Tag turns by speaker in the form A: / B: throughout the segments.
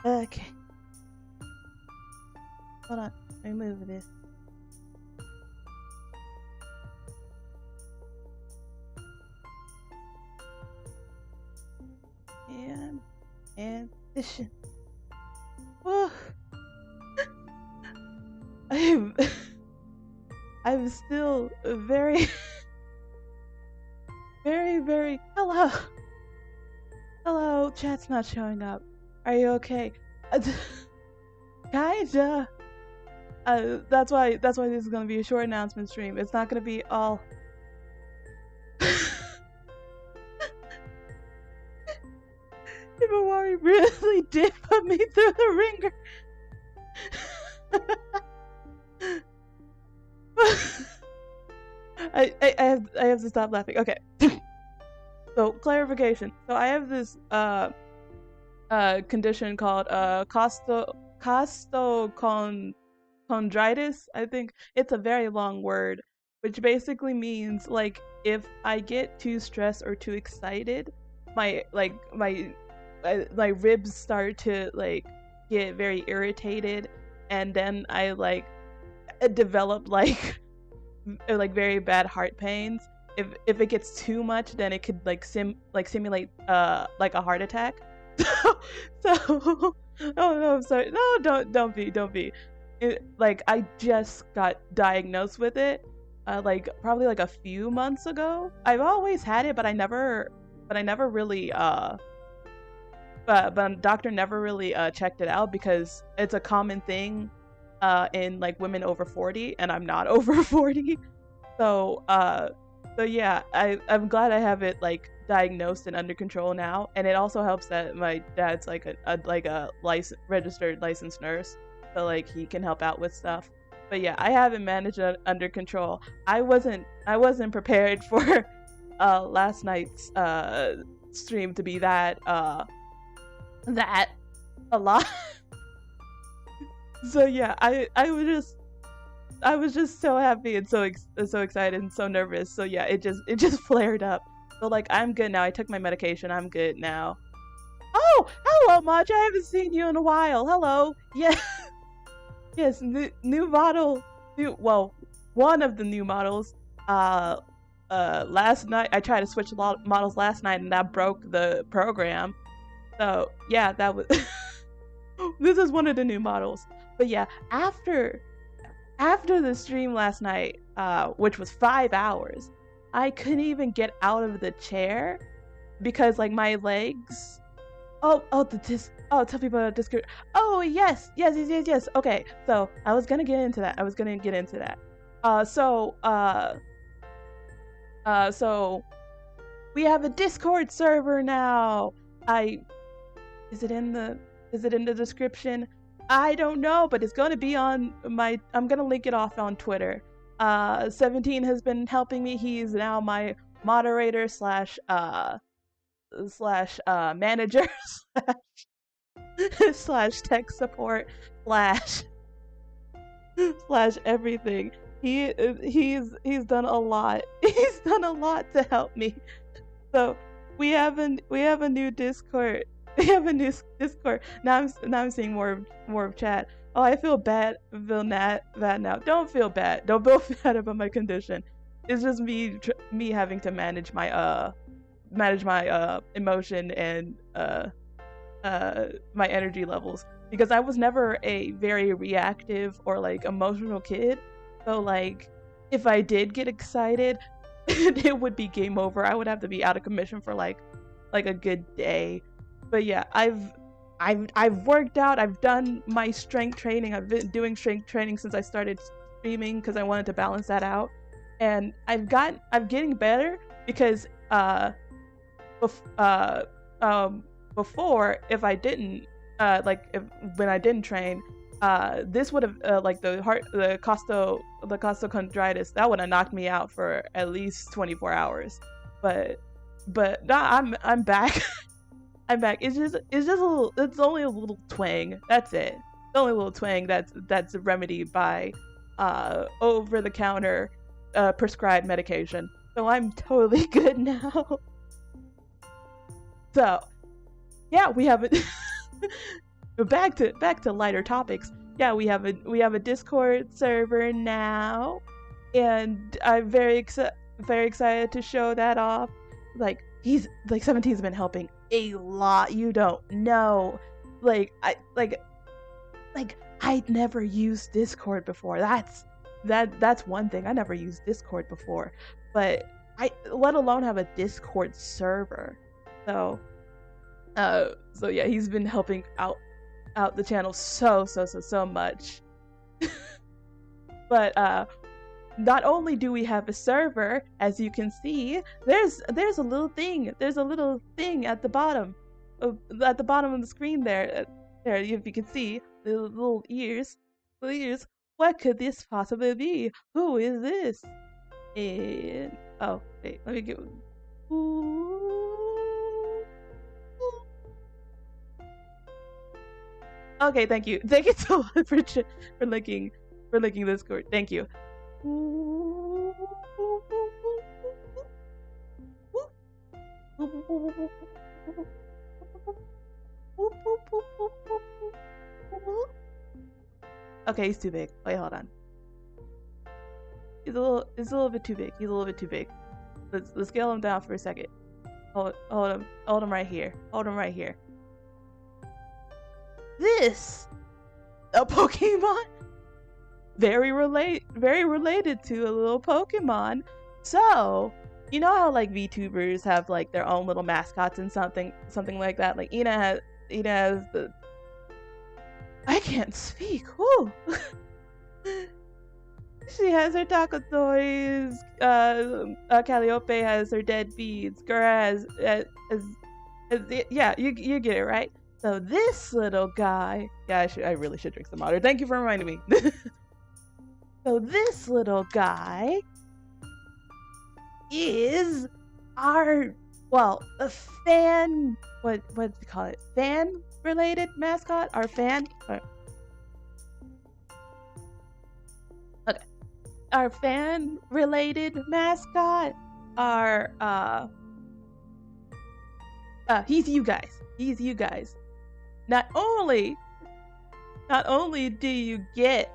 A: Okay. Hold on. Let me move this. And this shit. Whoa. I'm still very very hello, chat's not showing up. Are you okay? Kinda. That's why this is gonna be a short announcement stream. It's not gonna be all Himawari really did put me through the ringer. I have to stop laughing. Okay. So clarification. So I have this condition called costochondritis. I think it's a very long word, which basically means like if I get too stressed or too excited, my ribs start to like get very irritated, and then I like develop like very bad heart pains. If it gets too much, then it could like simulate like a heart attack. So oh no, I'm sorry. No, don't be. Like I just got diagnosed with it like probably like a few months ago. I've always had it, but I never really but doctor never really checked it out because it's a common thing in like women over 40, and I'm not over 40. So yeah, I'm glad I have it like diagnosed and under control now, and it also helps that my dad's like a registered licensed nurse, so like he can help out with stuff. But yeah, I haven't managed it under control. I wasn't prepared for last night's stream to be that a lot. So yeah, I was just so happy and so excited and so nervous. So yeah, it just flared up. So like I'm good now. I took my medication. I'm good now. Oh, hello, Maj. I haven't seen you in a while. Hello. Yeah. Yes, new model. One of the new models. Last night I tried to switch models last night, and that broke the program. So yeah, that was. This is one of the new models. But yeah, after the stream last night, which was 5 hours, I couldn't even get out of the chair because like my legs. Tell people about Discord. Oh yes. Okay, so I was gonna get into that. So we have a Discord server now. Is it in the description? I don't know, but it's going to be on my. I'm going to link it off on Twitter. 17 has been helping me. He's now my moderator slash manager slash tech support slash everything. He's done a lot. He's done a lot to help me. So we have a new Discord. We have a new Discord. Now I'm seeing more of chat. Oh, I feel bad. Bad now. Don't feel bad. Don't feel bad about my condition. It's just me having to manage my emotion and my energy levels, because I was never a very reactive or like emotional kid. So like if I did get excited, it would be game over. I would have to be out of commission for like a good day. But yeah, I've worked out. I've done my strength training. I've been doing strength training since I started streaming because I wanted to balance that out. And I'm getting better because before, if I didn't when I didn't train, this would have like the costochondritis, that would have knocked me out for at least 24 hours. But nah, I'm back. I'm back. It's only a little twang. That's it. It's only a little twang that's remedied by over the counter prescribed medication. So I'm totally good now. So yeah, we have back to lighter topics. Yeah, we have a Discord server now, and I'm very excited to show that off. Like, 17's been helping a lot. You don't know. I'd never used Discord before. That's one thing. I never used Discord before, but let alone have a Discord server. So yeah, he's been helping out the channel so much. But not only do we have a server, as you can see, there's a little thing at the bottom of the screen there. There, if you can see the little ears. What could this possibly be? Who is this? And oh wait, let me get. Okay, thank you so much for linking Discord. Thank you. Okay, he's too big. Wait, hold on. He's a little bit too big. He's a little bit too big. Let's scale him down for a second. Hold him right here. Hold him right here. This a Pokemon? Very related to a little Pokemon. So, you know how like VTubers have like their own little mascots and something like that? Like Ina has the I can't speak. Whew. She has her taco toys. Calliope has her dead beads. Gura has yeah, you get it, right? So this little guy, yeah, I really should drink some water. Thank you for reminding me. So this little guy is a fan. What do you call it? Fan related mascot? Our fan. Okay. Our fan related mascot. He's you guys. Not only do you get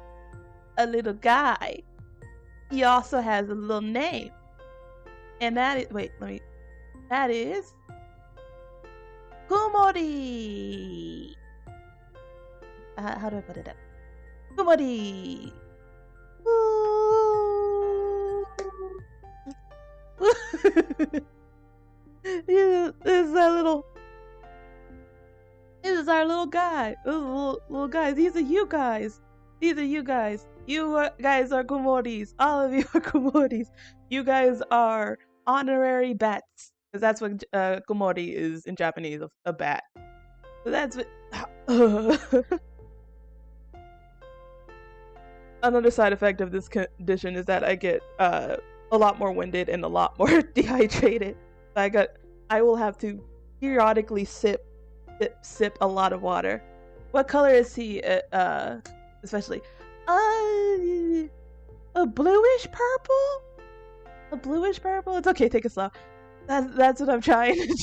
A: a little guy, he also has a little name. And that is Kumori. How do I put it up? Kumori. This is our little guy. Little guys. These are you guys. You guys are Kumoris. All of you are Kumoris. You guys are honorary bats. Because that's what Kumori is in Japanese, a bat. So that's what... Another side effect of this condition is that I get a lot more winded and a lot more dehydrated. I will have to periodically sip a lot of water. What color is he? Especially a bluish purple. It's okay. Take it slow. That's what I'm trying to do.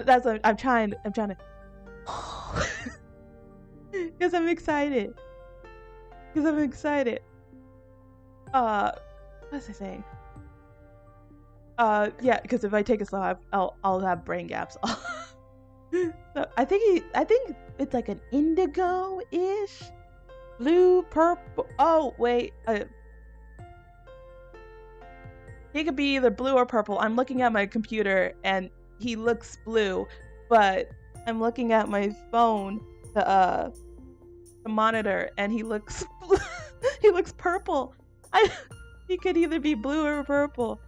A: That's what I'm trying to. Because I'm excited. What was I saying? Yeah, because if I take it slow, I'll have brain gaps. So I think it's like an indigo-ish, blue, purple. Oh wait, he could be either blue or purple. I'm looking at my computer and he looks blue, but I'm looking at my phone to monitor and he looks he looks purple. He could either be blue or purple.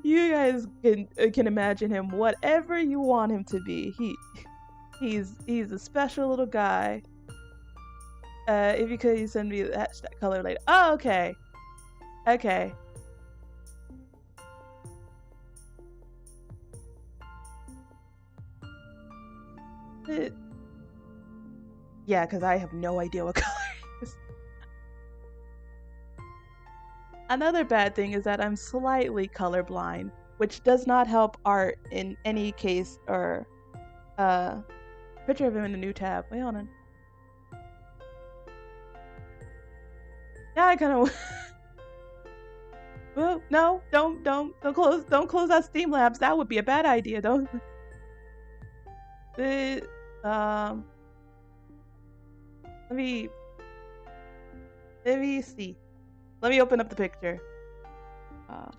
A: You guys can imagine him whatever you want him to be. He's a special little guy. If you could send me that color later. Oh, okay. Yeah, because I have no idea what color it is. Another bad thing is that I'm slightly colorblind, which does not help art in any case or Picture of him in a new tab. Wait, hold on. Yeah, I kind of. Well, no, don't close that Steam Labs. That would be a bad idea. Don't. Um. Let me see. Let me open up the picture. Uh,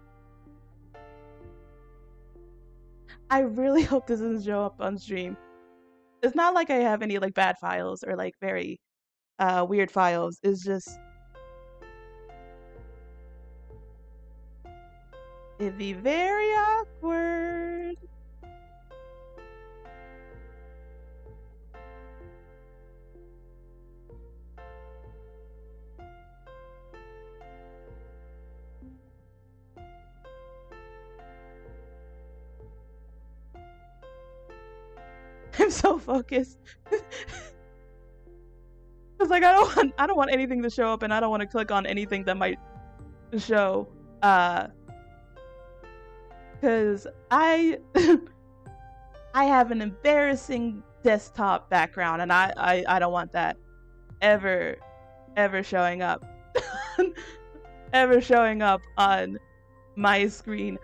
A: I really hope this doesn't show up on stream. It's not like I have any like bad files or like very weird files. It's just it'd be very awkward. I'm so focused. Cause like I don't want anything to show up, and I don't want to click on anything that might show. Cause I I have an embarrassing desktop background, and I don't want that ever showing up. Ever showing up on my screen.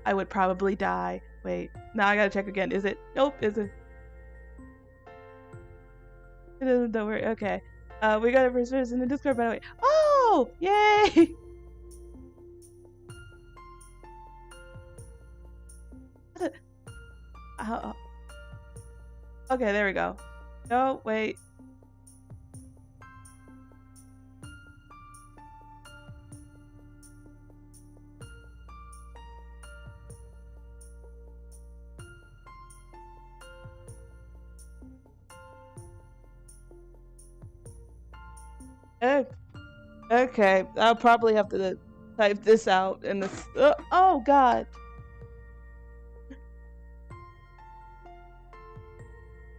A: I would probably die. Wait, now I gotta check again. Is it? Nope, is it? It doesn't work. Okay. We got a first person in the Discord, by the way. Oh, yay! Okay, there we go. No, wait. Okay, I'll probably have to type this out in this. Oh God.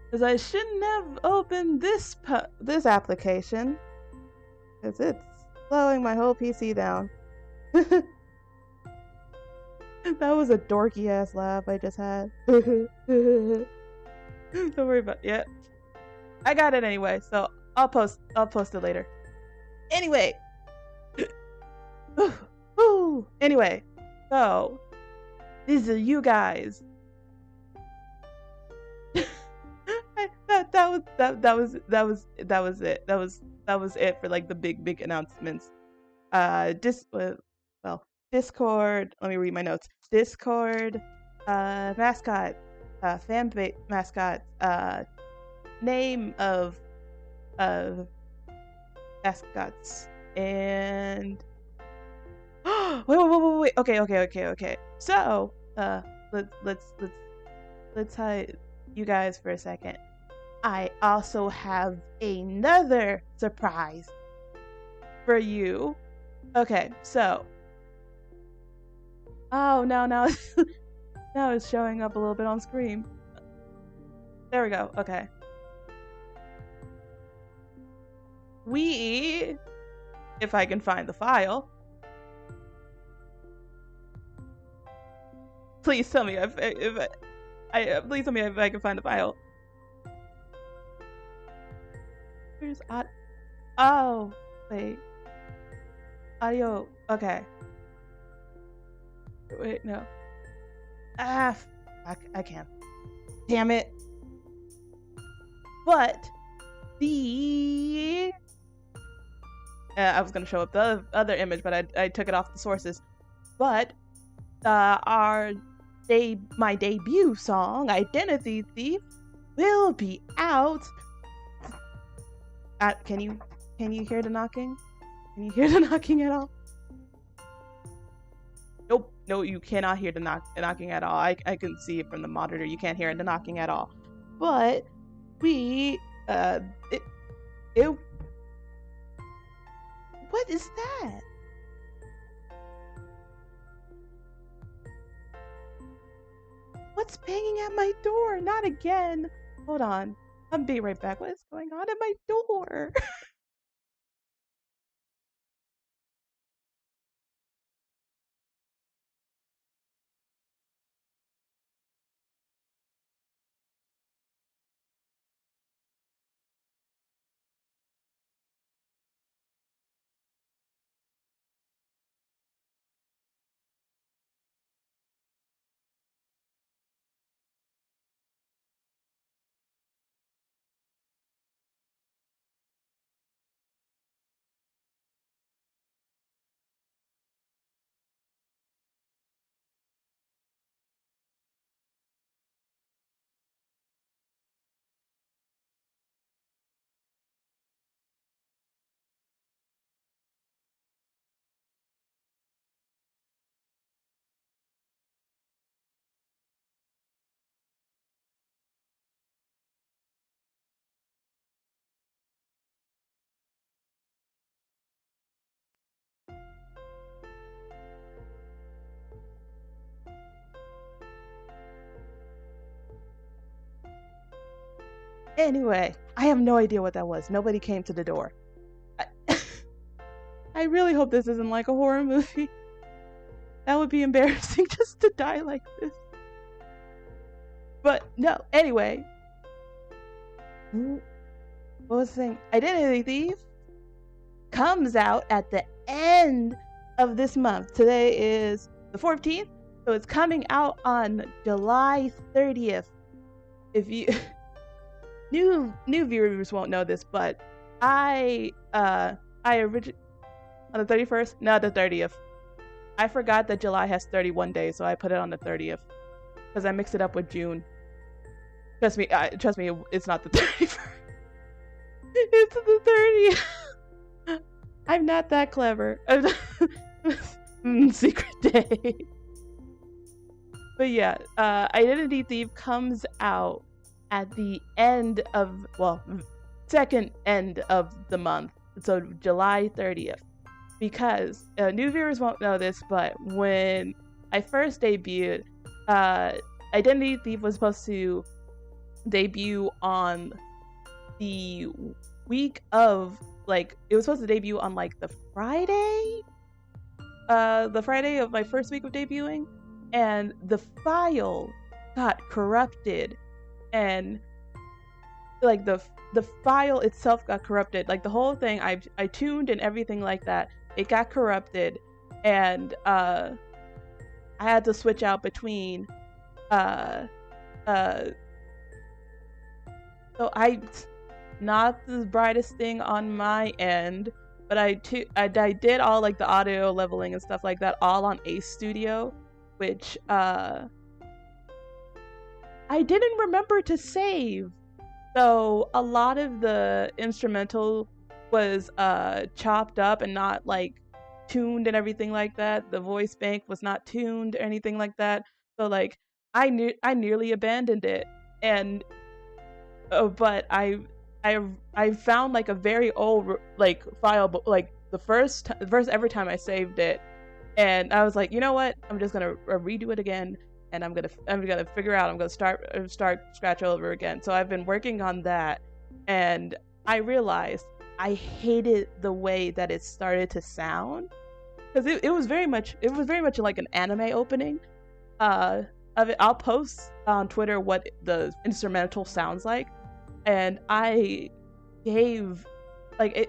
A: Because I shouldn't have opened this application, because it's slowing my whole PC down. That was a dorky ass laugh I just had. Don't worry about it. Yeah. I got it anyway, so I'll post it later. Anyway. Anyway, so these are you guys. that was it. That was it for like the big announcements. Discord. Let me read my notes. Discord, mascot, fan base mascot, name of mascots, and wait. Okay. So, let's hide you guys for a second. I also have another surprise for you. Okay, so. Oh, now now it's showing up a little bit on screen. There we go. Okay. If I can find the file. Please tell me please tell me if I can find the file. Where's oh, wait. Audio. Okay. Wait, no. I can't. Damn it. But I was gonna show up the other image, but I took it off the sources. But my debut song, Identity Thief, will be out. Can you hear the knocking? Can you hear the knocking at all? Nope. No, you cannot hear the knocking at all. I can see it from the monitor. You can't hear the knocking at all. But what is that? What's banging at my door? Not again. Hold on. I'll be right back. What is going on at my door? Anyway, I have no idea what that was. Nobody came to the door. I, I really hope this isn't like a horror movie. That would be embarrassing just to die like this. But no, anyway. What was the thing? Identity Thief comes out at the end of this month. Today is the 14th, so it's coming out on July 30th. If you new viewers won't know this, but I originally on the 31st, not the 30th. I forgot that July has 31 days, so I put it on the 30th because I mixed it up with June. Trust me, it's not the 31st. It's the 30th. I'm not that clever. Secret day. But yeah, Identity Thief comes out at the end of, second end of the month. So July 30th. Because new viewers won't know this, but when I first debuted, Identity Thief was supposed to debut on the week of, it was supposed to debut on the Friday of my first week of debuting, and the file got corrupted, and the file itself got corrupted. The whole thing, I tuned and everything like that, it got corrupted, and I had to switch out between so not the brightest thing on my end, but I did all the audio leveling and stuff like that all on Ace Studio, which I didn't remember to save. So a lot of the instrumental was chopped up and not tuned and everything like that. The voice bank was not tuned or anything like that. So I nearly abandoned it, and but I found a very old file, but the first ever time I saved it, and I was like, you know what? I'm just gonna redo it again, and I'm gonna figure out. I'm gonna start scratch over again. So I've been working on that, and I realized I hated the way that it started to sound, because it was very much like an anime opening. Of it, I'll post on Twitter what the instrumental sounds like, and I gave I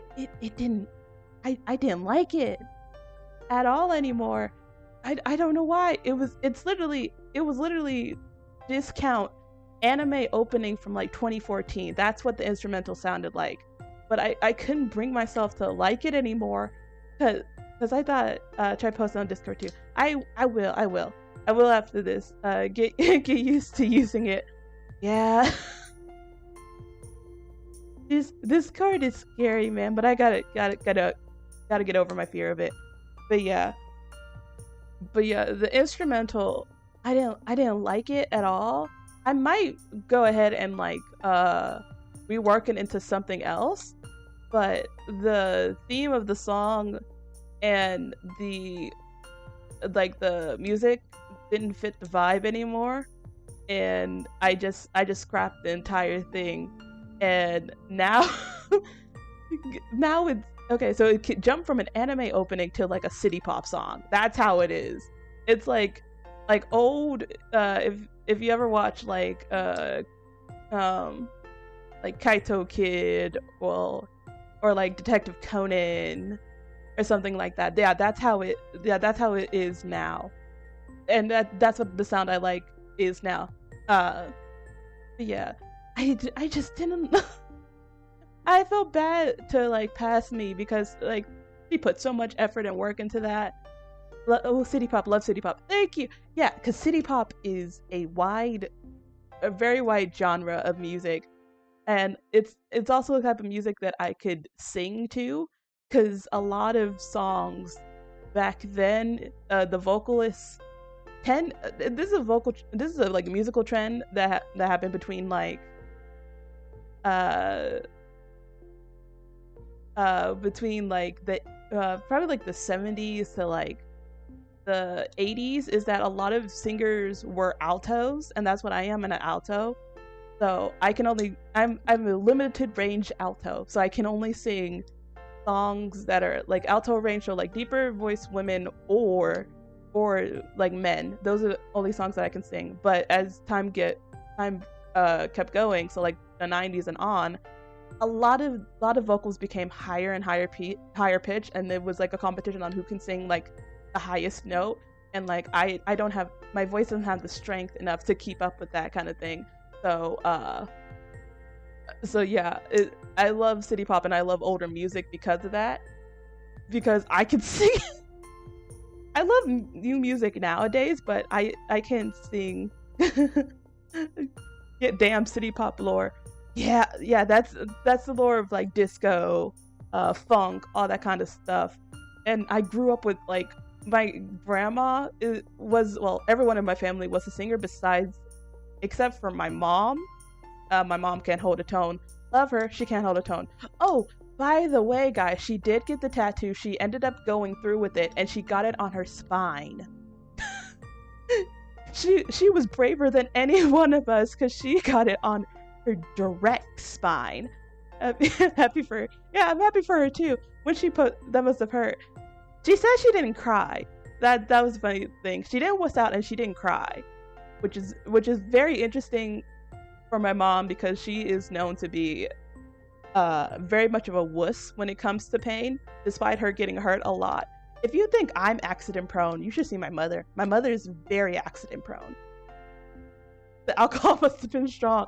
A: didn't like it at all anymore. I don't know why. It was literally discount anime opening from 2014. That's what the instrumental sounded like. But I couldn't bring myself to like it anymore, because I thought, try posting on Discord too. I will after this. Get used to using it. Yeah. This card is scary, man, but I gotta get over my fear of it. But yeah, the instrumental, I didn't like it at all. I might go ahead and rework it into something else, but the theme of the song and the music didn't fit the vibe anymore, and I just scrapped the entire thing. And now it's okay, so it could jump from an anime opening to a city pop song. That's how it is. It's old, if you ever watch Kaito Kid or Detective Conan or something like that. Yeah, that's how it is now. And that's what the sound I like is now. Yeah. I just didn't. I felt bad to pass me, because he put so much effort and work into that. City pop, love city pop. Thank you. Yeah, because city pop is a very wide genre of music, and it's also a type of music that I could sing to, because a lot of songs back then, the vocalists this is a musical trend that happened between between the probably the 70s to the 80s, is that a lot of singers were altos, and that's what I am, an alto. So I can only I'm a limited range alto, so I can only sing songs that are like alto range, so like deeper voice women or like men. Those are the only songs that I can sing. But as time kept going, so like the 90s and on, a lot of vocals became higher and higher pitch, and it was like a competition on who can sing like the highest note. And like I don't have, my voice doesn't have the strength enough to keep up with that kind of thing. So yeah, I love city pop and I love older music because of that, because I can sing. I love new music nowadays, but I can sing. Get damn city pop lore. Yeah, that's the lore of like disco, funk, all that kind of stuff. And I grew up with like my grandma was, well, everyone in my family was a singer besides, except for my mom. My mom can't hold a tone. Love her, she can't hold a tone. Oh, by the way, guys, she did get the tattoo. She ended up going through with it, and she got it on her spine. She was braver than any one of us because she got it on her direct spine. Happy for her. Yeah, I'm happy for her too. When she put, that must have hurt. She said she didn't cry. That was a funny thing. She didn't wuss out and she didn't cry, which is very interesting for my mom, because she is known to be very much of a wuss when it comes to pain, despite her getting hurt a lot. If you think I'm accident prone, you should see my mother. My mother is very accident prone. The alcohol must have been strong.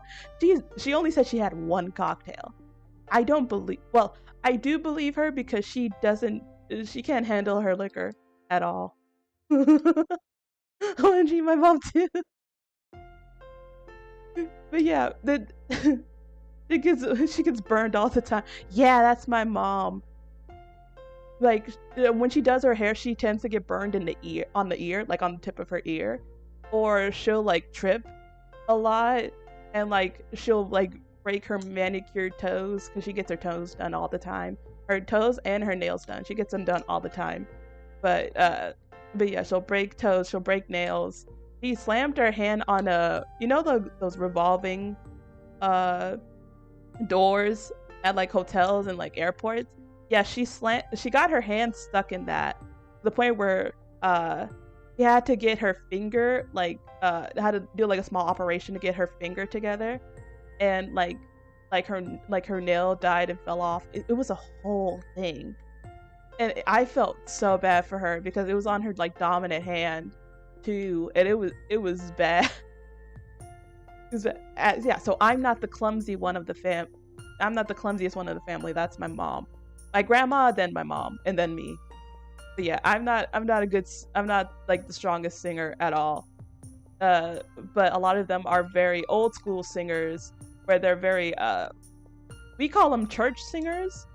A: She only said she had one cocktail. I don't believe, well, I do believe her because she can't handle her liquor at all. OMG, my mom too. But yeah, she gets burned all the time. Yeah, that's my mom. Like when she does her hair, she tends to get burned in the ear, like on the tip of her ear, or she'll like trip a lot, and like she'll like break her manicured toes because she gets her toes done all the time. Her toes and her nails done. She gets them done all the time. But yeah, she'll break toes, she'll break nails. She slammed her hand on those revolving doors at like hotels and like airports. Yeah, she got her hand stuck in that, to the point where she had to get her finger had to do like a small operation to get her finger together, and her nail died and fell off. It was a whole thing, and I felt so bad for her because it was on her like dominant hand too, and it was bad. Yeah, so I'm not the clumsy one of the I'm not the clumsiest one of the family. That's my mom, my grandma, then my mom, and then me. But yeah, I'm not like the strongest singer at all. But a lot of them are very old school singers, where they're very we call them church singers.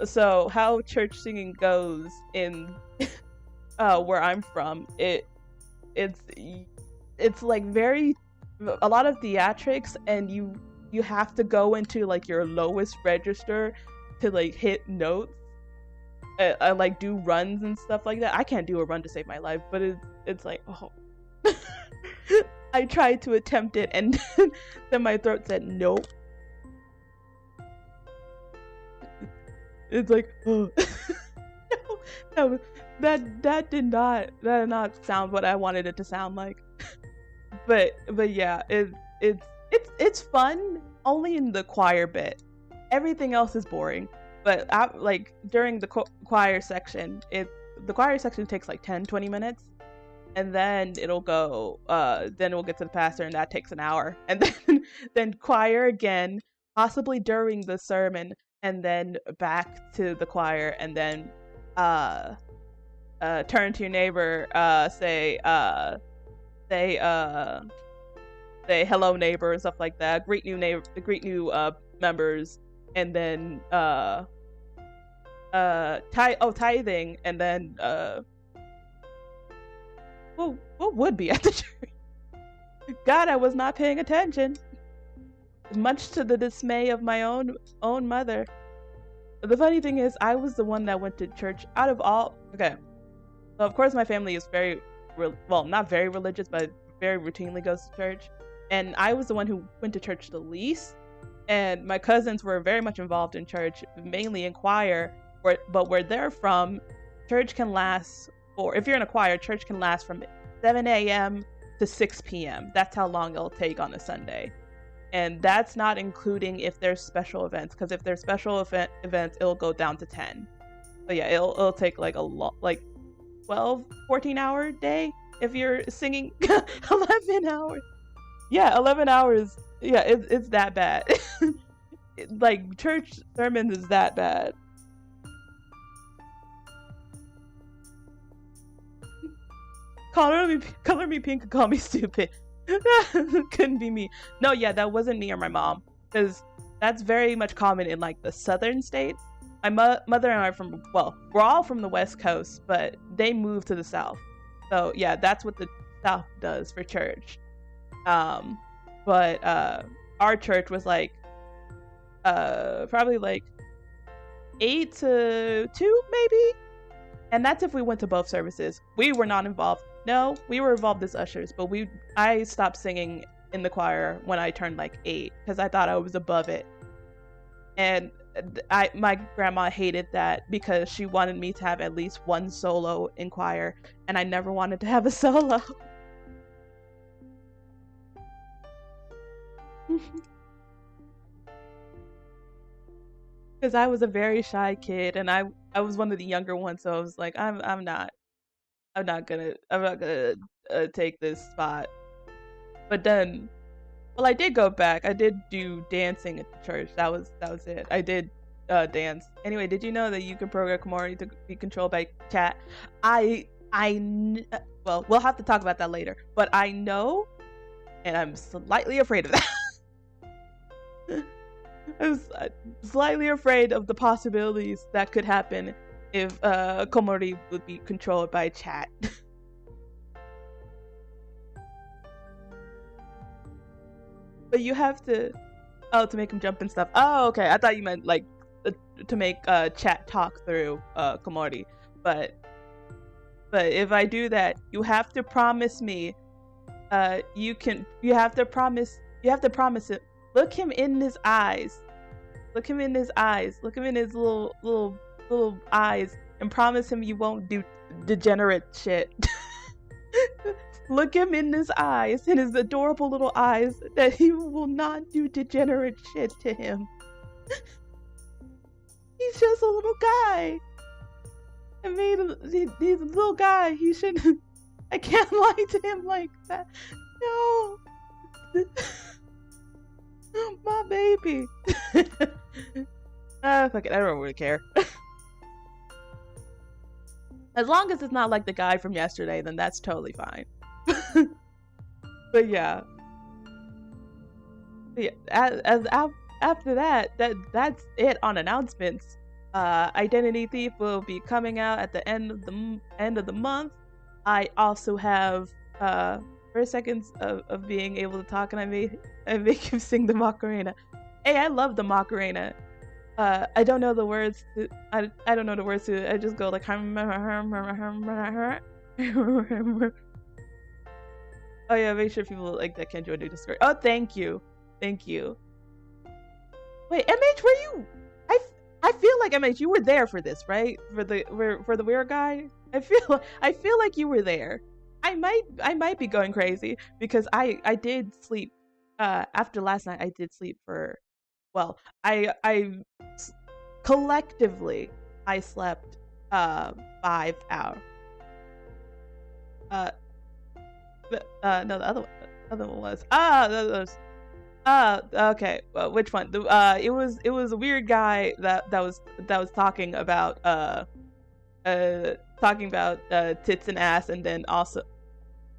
A: So how church singing goes in where I'm from, it's like a lot of theatrics, and you have to go into like your lowest register to like hit notes. I like do runs and stuff like that. I can't do a run to save my life, but it's like, oh. I tried to attempt it, and then my throat said nope. It's like, oh. No, that did not sound what I wanted it to sound like. But yeah, it's fun only in the choir bit. Everything else is boring. But like during the choir section, the choir section takes like 10-20 minutes, and then it'll go then we'll get to the pastor, and that takes an hour, and then choir again, possibly during the sermon, and then back to the choir, and then turn to your neighbor, say hello neighbor and stuff like that, greet new members, and then tithing, and then what would be at the church? God, I was not paying attention, much to the dismay of my own mother. The funny thing is, I was the one that went to church out of all. Okay, so of course my family is very not very religious, but very routinely goes to church. and I was the one who went to church the least. And my cousins were very much involved in church, mainly in choir. But where they're from, church can last, or if you're in a choir, church can last from 7 a.m. to 6 p.m. That's how long it'll take on a Sunday. And that's not including if there's special events, because if there's special events, it'll go down to 10. So yeah, it'll take like a lot, like 12, 14-hour day if you're singing 11 hours. Yeah, 11 hours. Yeah, it's that bad. Like, church sermons is that bad. Color me pink and call me stupid. Couldn't be me. No, yeah, that wasn't me or my mom, because that's very much common in like the southern states. My mother and I are from, well, we're all from the West Coast, but they moved to the South. So yeah, that's what the South does for church. But our church was like probably like 8 to 2 maybe, and that's if we went to both services. We were not involved. No, we were involved as ushers, but I stopped singing in the choir when I turned like 8 because I thought I was above it. And my grandma hated that because she wanted me to have at least one solo in choir, and I never wanted to have a solo. Because I was a very shy kid, and I was one of the younger ones, so I was like, I'm not gonna take this spot. But then, well, I did go back. I did do dancing at the church. That was it. I did dance. Anyway, did you know that you can program Komori to be controlled by chat? Well, we'll have to talk about that later. But I know, and I'm slightly afraid of that. I was slightly afraid of the possibilities that could happen if Komori would be controlled by chat. But you have to make him jump and stuff. Oh, okay. I thought you meant like to make chat talk through Komori. But if I do that, you have to promise me you have to promise it. Look him in his eyes. Look him in his eyes. Look him in his little eyes and promise him you won't do degenerate shit. Look him in his eyes, in his adorable little eyes, that he will not do degenerate shit to him. He's just a little guy. He's a little guy. He shouldn't. I can't lie to him like that. No. My baby. Fuck it, I don't really care. As long as it's not like the guy from yesterday, then that's totally fine. But yeah. After that's it on announcements. Identity Thief will be coming out at the end of the month. I also have 30 seconds of being able to talk, and I make him sing the Macarena. Hey, I love the Macarena. I don't know the words to I don't know the words to it. I just go like oh yeah, make sure people like that can join the Discord. Oh, thank you. Wait, MH, were you? I feel like MH, you were there for this, right? For the weird guy. I feel like you were there. I might be going crazy because I did sleep after last night. I did sleep for, well, I collectively I slept 5 hours. No, the other one was okay. Well, which one? It was a weird guy that was talking about tits and ass, and then also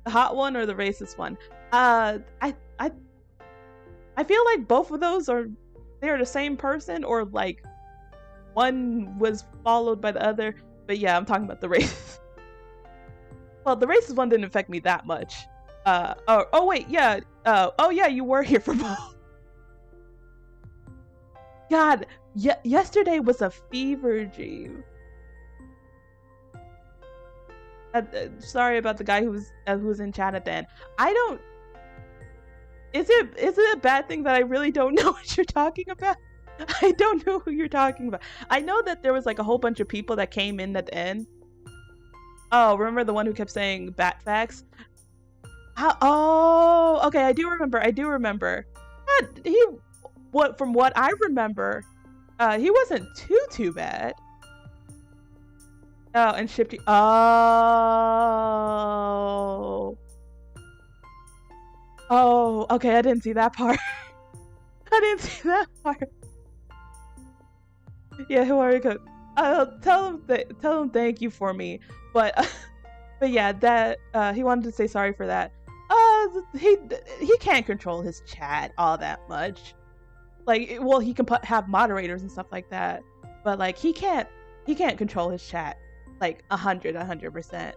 A: the hot one or the racist one. I feel like both of those they're the same person, or like one was followed by the other. But yeah, I'm talking about the race. Well, the racist one didn't affect me that much. Oh wait, yeah. Oh yeah, you were here for both. God, yesterday was a fever dream. Sorry about the guy who was in chat at the end. is it a bad thing that I really don't know what you're talking about? I don't know who you're talking about. I know that there was like a whole bunch of people that came in at the end. Oh, remember the one who kept saying bat facts? Oh, okay, I do remember. From what I remember, he wasn't too bad. Oh, and Shifty. Oh, okay, I didn't see that part. I didn't see that part. Yeah, who are you? Tell him thank you for me. But yeah, that he wanted to say sorry for that. He can't control his chat all that much. Like, well, he can have moderators and stuff like that, but like he can't control his chat like 100%.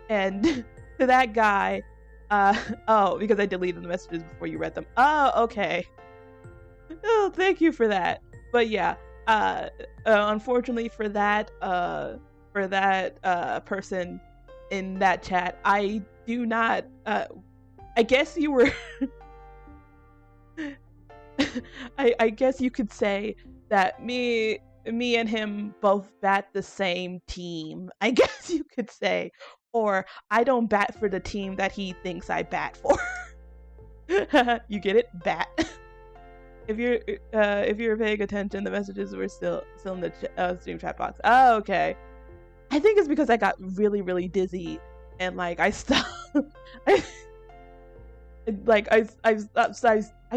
A: And to that guy, oh, because I deleted the messages before you read them. Oh, okay. Oh, thank you for that. But yeah, unfortunately for that person in that chat, I do not. I guess you were. I guess you could say that me and him both bat the same team. I guess you could say, or I don't bat for the team that he thinks I bat for. You get it? Bat. If you're paying attention, the messages were still in the stream chat box. Oh, okay. I think it's because I got really dizzy and like I stopped. I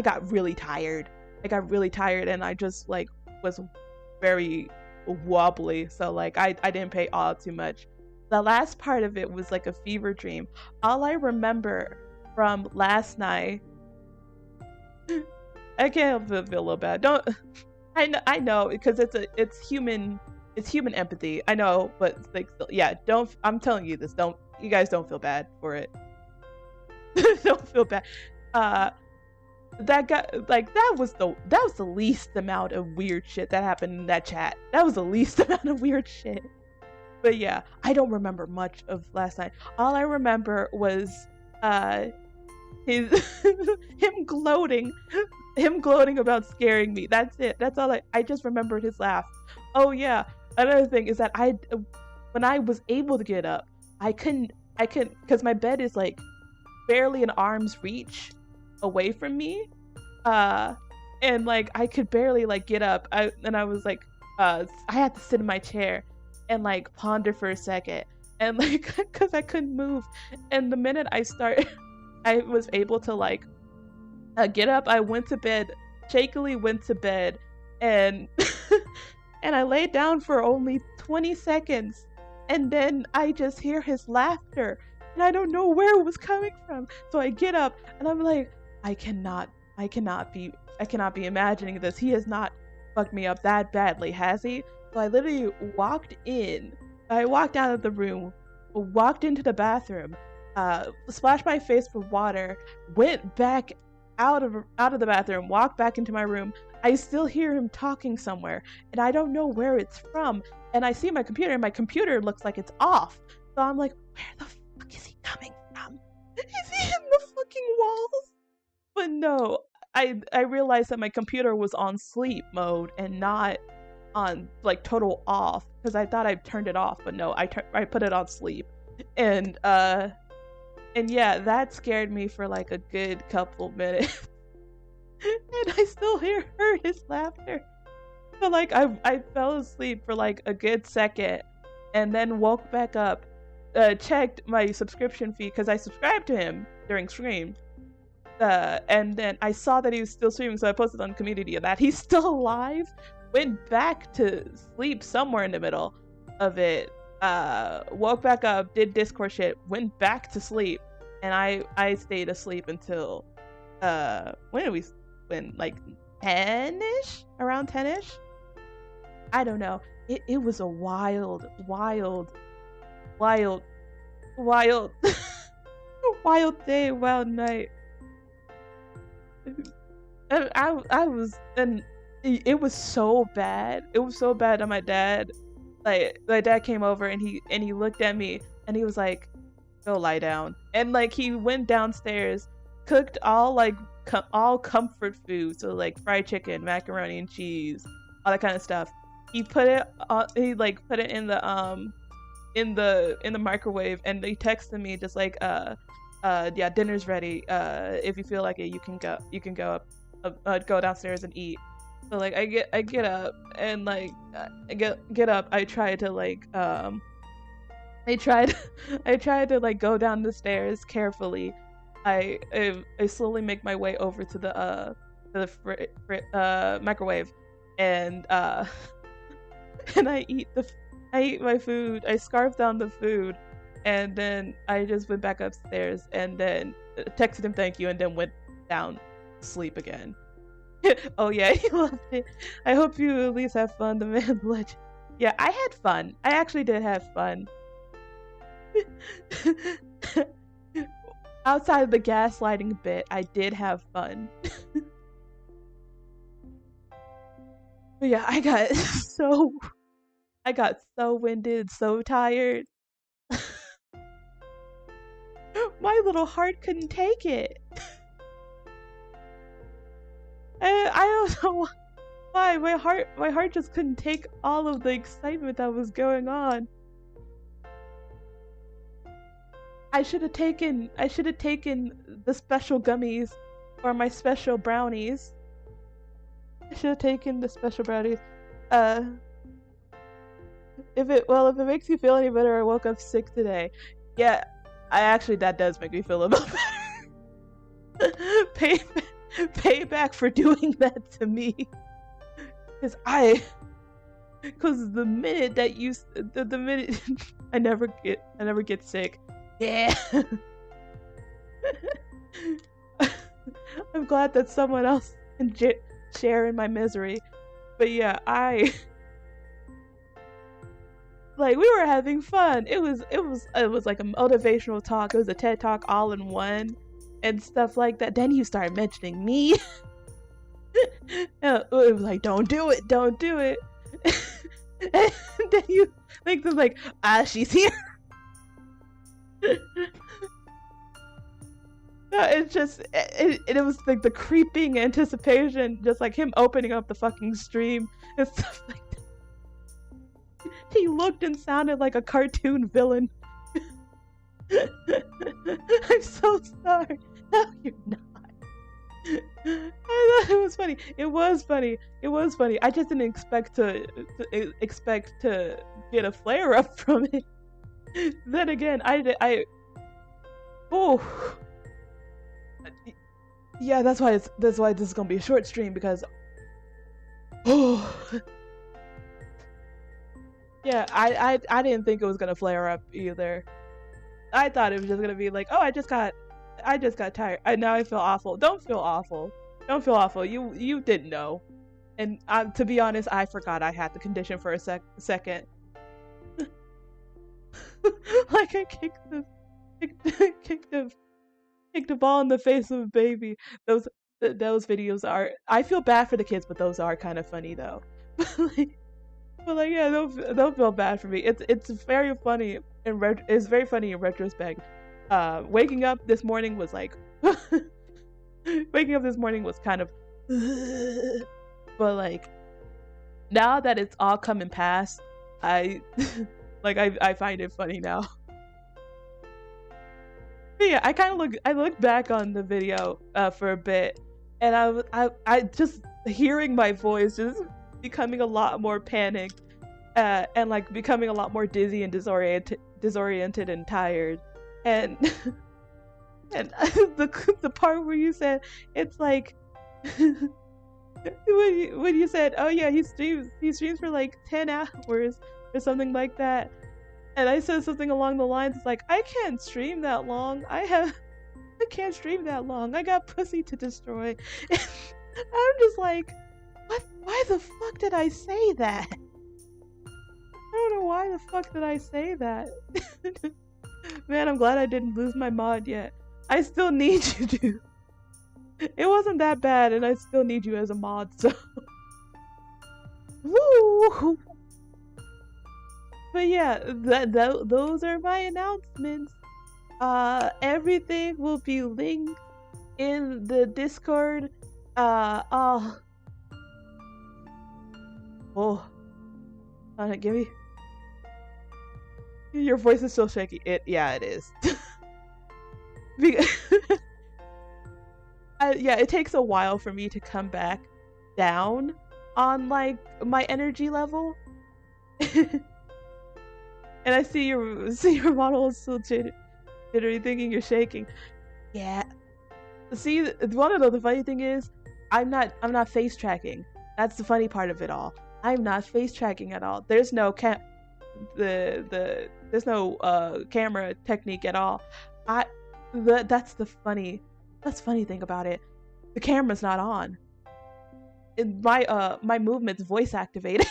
A: got really tired. I got really tired and I just like was very wobbly. So like I didn't pay all too much. The last part of it was like a fever dream. All I remember from last night. I can't feel a little bad. Don't. I know because it's human empathy. I know, but like yeah. Don't. I'm telling you this. Don't. You guys don't feel bad for it. Don't feel bad. That guy, like that was the least amount of weird shit that happened in that chat. That was the least amount of weird shit. But yeah, I don't remember much of last night. All I remember was his him gloating about scaring me. That's it. That's all I just remembered his laugh. Oh yeah, another thing is that when I was able to get up, I couldn't because my bed is like barely an arm's reach away from me, and like I could barely like get up. I was like, I had to sit in my chair and like ponder for a second, and like because I couldn't move. And the minute I was able to like get up, I went to bed, shakily went to bed, and and I laid down for only 20 seconds, and then I just hear his laughter. And I don't know where it was coming from. So I get up and I'm like, I cannot be imagining this. He has not fucked me up that badly, has he? So I literally walked out of the room, walked into the bathroom, splashed my face with water, went back out of the bathroom, walked back into my room. I still hear him talking somewhere, and I don't know where it's from. And I see my computer, and my computer looks like it's off. So I'm like, where the fuck is he coming from? Is he in the fucking walls? But no, I realized that my computer was on sleep mode and not on like total off, because I thought I turned it off, but no, I put it on sleep. And yeah, that scared me for like a good couple minutes. And I still heard his laughter. So like I fell asleep for like a good second and then woke back up, checked my subscription feed because I subscribed to him during stream. And then I saw that he was still streaming, so I posted on community that he's still alive. Went back to sleep somewhere in the middle of it. Woke back up, did Discord shit, went back to sleep, and I stayed asleep until when like 10ish, around 10ish. I don't know. It was a wild wild day, wild night. And it was so bad. It was so bad that my dad came over and he looked at me and he was like, "Go lie down." And like he went downstairs, cooked all like all comfort food, so like fried chicken, macaroni and cheese, all that kind of stuff. He put it he like put it in the microwave, and he texted me just like yeah, dinner's ready. If you feel like it, you can go go downstairs and eat. So like I get up, and like I get up. I try to like I tried I tried to like go down the stairs carefully. I slowly make my way over to the microwave, and and I eat my food. I scarfed down the food, and then I just went back upstairs, and then texted him thank you, and then went down to sleep again. Oh yeah, he loved it. I hope you at least have fun, the man, the legend. Yeah, I had fun. I actually did have fun. Outside of the gaslighting bit, I did have fun. But yeah, I got so winded, so tired. My little heart couldn't take it. I don't know why my heart just couldn't take all of the excitement that was going on. I should have taken the special gummies or my special brownies. I should have taken the special brownies. If it makes you feel any better, I woke up sick today. Yeah, that does make me feel a little better. Payback for doing that to me. Because the minute that the minute I never get sick. Yeah. I'm glad that someone else can share in my misery. But yeah, like we were having fun. It was like a motivational talk. It was a TED talk all in one and stuff like that. Then you started mentioning me. It was like, don't do it. And then you think like, she's here. No, it was like the creeping anticipation, just like him opening up the fucking stream and stuff like that. He looked and sounded like a cartoon villain. I'm so sorry. No, you're not. I thought it was funny. It was funny. I just didn't expect to get a flare up from it. Then again, yeah, that's why this is gonna be a short stream, because yeah, I didn't think it was gonna flare up either. I thought it was just gonna be like, oh, I just got tired. Now I feel awful. Don't feel awful. You didn't know. And to be honest, I forgot I had the condition for a second. Like I kicked the ball in the face of a baby. Those videos are. I feel bad for the kids, but those are kind of funny though. But like, yeah, don't feel bad for me. It's very funny it's very funny in retrospect. Waking up this morning was like, kind of, but like, now that it's all coming past, I find it funny now. But yeah, I look back on the video for a bit, and I just hearing my voice just becoming a lot more panicked, and like becoming a lot more dizzy and disoriented and tired, and and the part where you said it's like when you said, oh yeah, he streams for like 10 hours or something like that. And I said something along the lines, it's like, I can't stream that long. I can't stream that long. I got pussy to destroy. And I'm just like, what? Why the fuck did I say that? I don't know why the fuck did I say that. Man, I'm glad I didn't lose my mod yet. I still need you to. It wasn't that bad, and I still need you as a mod, so. Woo! But yeah, those are my announcements. Everything will be linked in the Discord. Oh, oh, give me. Your voice is still shaky. Yeah, it is. Yeah, it takes a while for me to come back down on like my energy level. And I see your model is still jittery, thinking you're shaking. Yeah. See, one of the funny thing is, I'm not face tracking. That's the funny part of it all. I'm not face tracking at all. There's no there's no camera technique at all. That's the funny thing about it. The camera's not on. My movement's voice activated.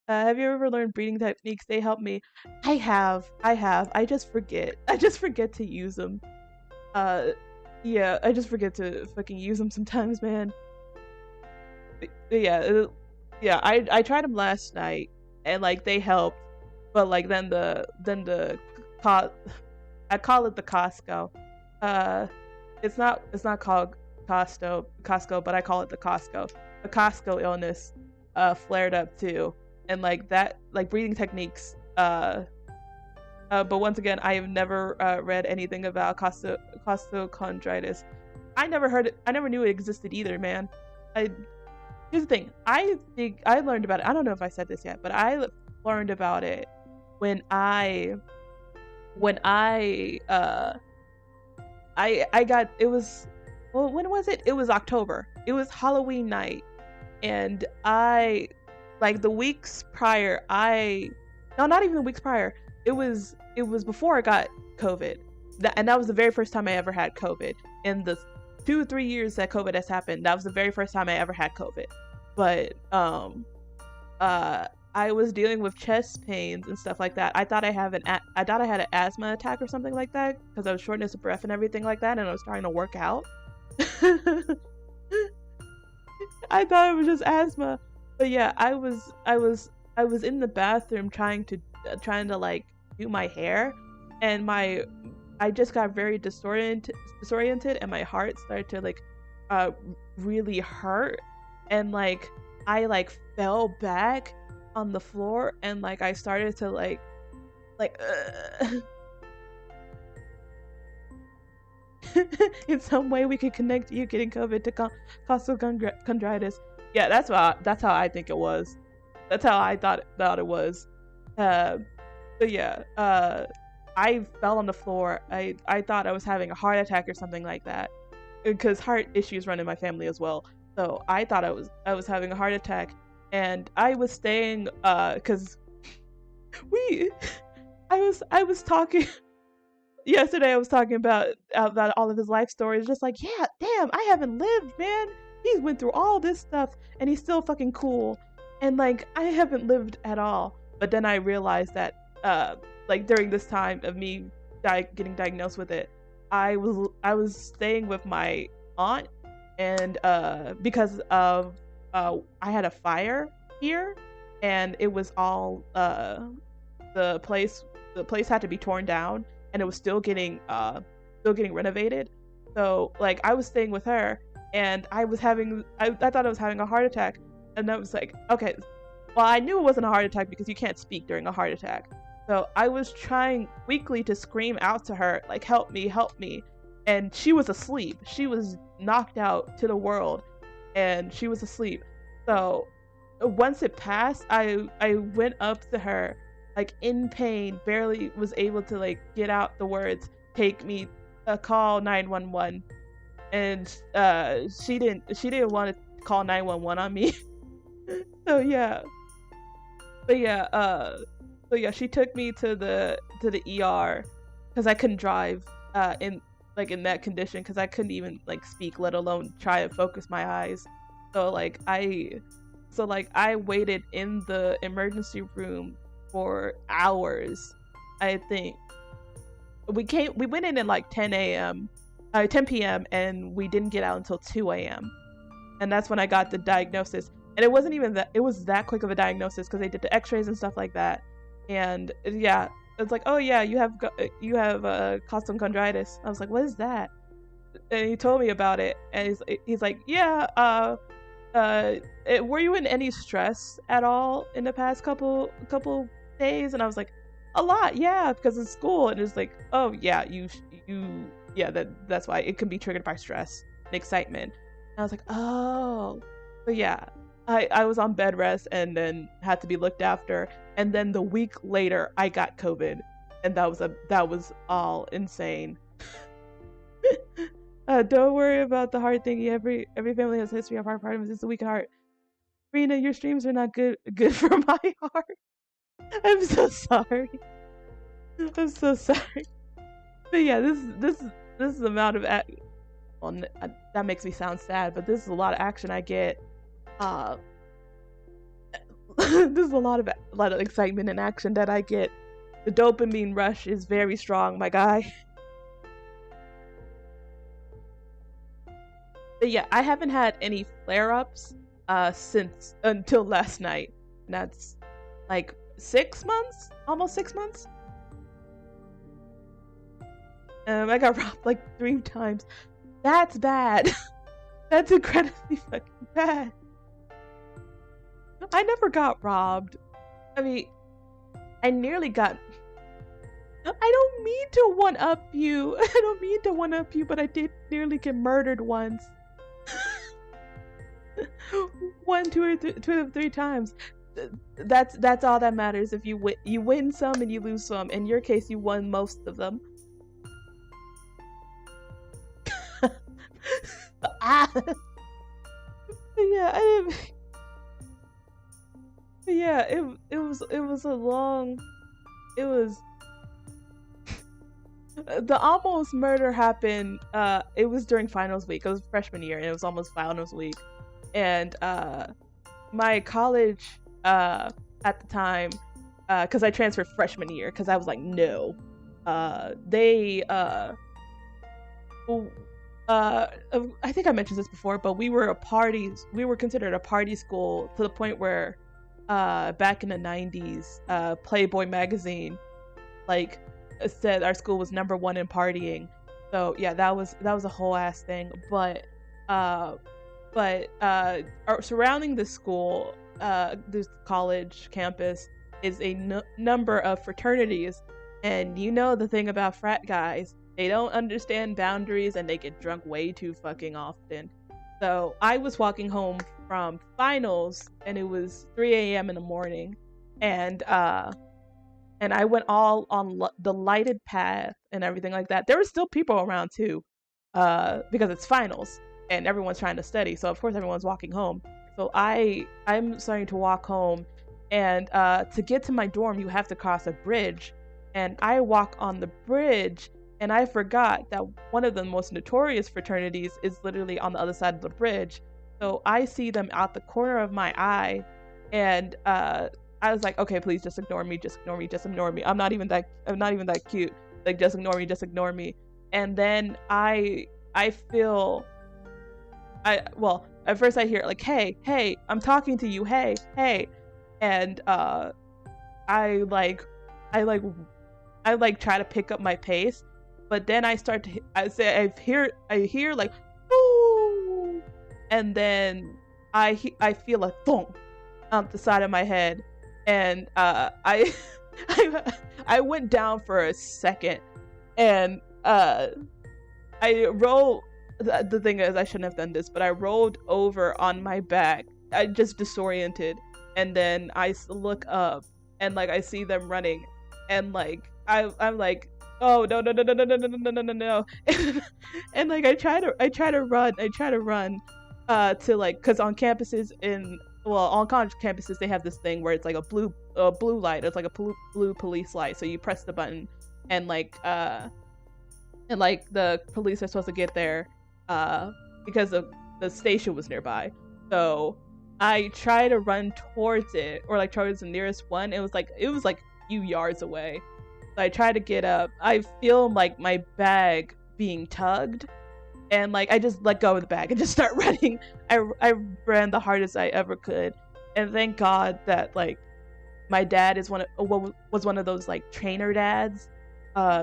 A: Have you ever learned breathing techniques? They help me. I have. I just forget. I just forget to use them. Yeah, I just forget to fucking use them sometimes, man. But yeah, I tried them last night, and like they helped, but like then the I call it the Costco. It's not called Costco, but I call it the Costco. The Costco illness flared up too, and like that, like breathing techniques. But once again, I have never read anything about costochondritis. I never knew it existed either, man. Here's the thing. I think I learned about it. I don't know if I said this yet, but I learned about it when I got, it was, well, when was it? It was October. It was Halloween night, and I, like the weeks prior, no, not even the weeks prior. It was before I got COVID, and that was the very first time I ever had COVID. In the 2 or 3 years that COVID has happened, that was the very first time I ever had COVID. But I was dealing with chest pains and stuff like that. I thought I had an asthma attack or something like that, because I was shortness of breath and everything like that, and I was trying to work out. I thought it was just asthma, but yeah, I was in the bathroom trying to like do my hair, and I just got very disoriented, and my heart started to like really hurt, and like I like fell back on the floor, and like I started to like in some way we could connect you getting COVID to costochondritis. Yeah, that's how I think it was. That's how I thought it was. But yeah, I fell on the floor. I thought I was having a heart attack or something like that, because heart issues run in my family as well. So I thought I was having a heart attack, and I was staying because I was talking yesterday. I was talking about all of his life stories. Just like, yeah, damn, I haven't lived, man. He's went through all this stuff, and he's still fucking cool. And like, I haven't lived at all. But then I realized that like during this time of me getting diagnosed with it, I was staying with my aunt, and because of I had a fire here, and it was all the place had to be torn down, and it was still getting renovated. So like I was staying with her, and I thought I was having a heart attack, and I was like, okay, well, I knew it wasn't a heart attack because you can't speak during a heart attack. So I was trying weakly to scream out to her, like, help me, help me. And she was asleep. She was knocked out to the world, and she was asleep. So once it passed, I went up to her, like in pain, barely was able to like get out the words, take me, call 911. And she didn't want to call 911 on me. So yeah. But yeah, she took me to the ER because I couldn't drive in that condition, because I couldn't even like speak, let alone try to focus my eyes. So I waited in the emergency room for hours. I think we went in at like 10 p.m. and we didn't get out until 2 a.m. And that's when I got the diagnosis. And it wasn't even that, it was that quick of a diagnosis, because they did the x-rays and stuff like that. And yeah, it's like, oh yeah, you have costochondritis. I was like, what is that? he told me about it, and he's like, yeah, were you in any stress at all in the past couple days? And I was like, a lot, yeah, because of school. And it's like, oh yeah, yeah, that's why it can be triggered by stress and excitement. And I was like, oh, but yeah, I was on bed rest and then had to be looked after, and then the week later I got COVID, and that was all insane. Don't worry about the heart thing. Every family has a history of heart problems. It's a weak heart. Rena, your streams are not good for my heart. I'm so sorry. I'm so sorry. But yeah, this is the amount of well, that makes me sound sad, but this is a lot of action I get. This is a lot of excitement and action that I get. The dopamine rush is very strong, my guy. But yeah, I haven't had any flare-ups since until last night. And that's like 6 months, almost 6 months. I got robbed like 3 times. That's bad. That's incredibly fucking bad. I never got robbed. I mean, I nearly got... I don't mean to one-up you. I don't mean to one-up you, but I did nearly get murdered once. 1, 2, or 3 times. That's all that matters. If you win some and you lose some. In your case, you won most of them. Ah. Yeah, yeah, it was a long. It was. The almost murder happened. It was during finals week. It was freshman year, and it was almost finals week. And my college at the time, because I transferred freshman year, because I was like, no. I think I mentioned this before, but we were considered a party school to the point where back in the 90s, Playboy magazine like said our school was #1 in partying. So yeah, that was a whole ass thing. But surrounding the school, this college campus is a number of fraternities, and you know the thing about frat guys, they don't understand boundaries and they get drunk way too fucking often. So I was walking home from finals and it was 3 a.m. in the morning, and I went all on the lighted path and everything like that. There were still people around too, because it's finals and everyone's trying to study. So of course everyone's walking home. So I'm starting to walk home, and to get to my dorm you have to cross a bridge, and I walk on the bridge. And I forgot that one of the most notorious fraternities is literally on the other side of the bridge. So I see them out the corner of my eye, and I was like, okay, please just ignore me, just ignore me, just ignore me. I'm not even that cute. Like, just ignore me. And then I feel, well, at first I hear like, hey, I'm talking to you, hey. And I try to pick up my pace. But then I hear like, ooh, and then I feel a thump on the side of my head, and I went down for a second, and I rolled. The thing is, I shouldn't have done this, but I rolled over on my back. I just disoriented, and then I look up, and like I see them running, and like I'm like, oh no, and like I try to run to, like, because on campuses on college campuses they have this thing where it's like a blue light. It's like a blue police light, so you press the button, and the police are supposed to get there because the station was nearby. So I try to run towards it, or like towards the nearest one. It was like a few yards away. So I try to get up. I feel like my bag being tugged, and like I just let go of the bag and just start running. I ran the hardest I ever could, and thank God that like my dad was one of those like trainer dads,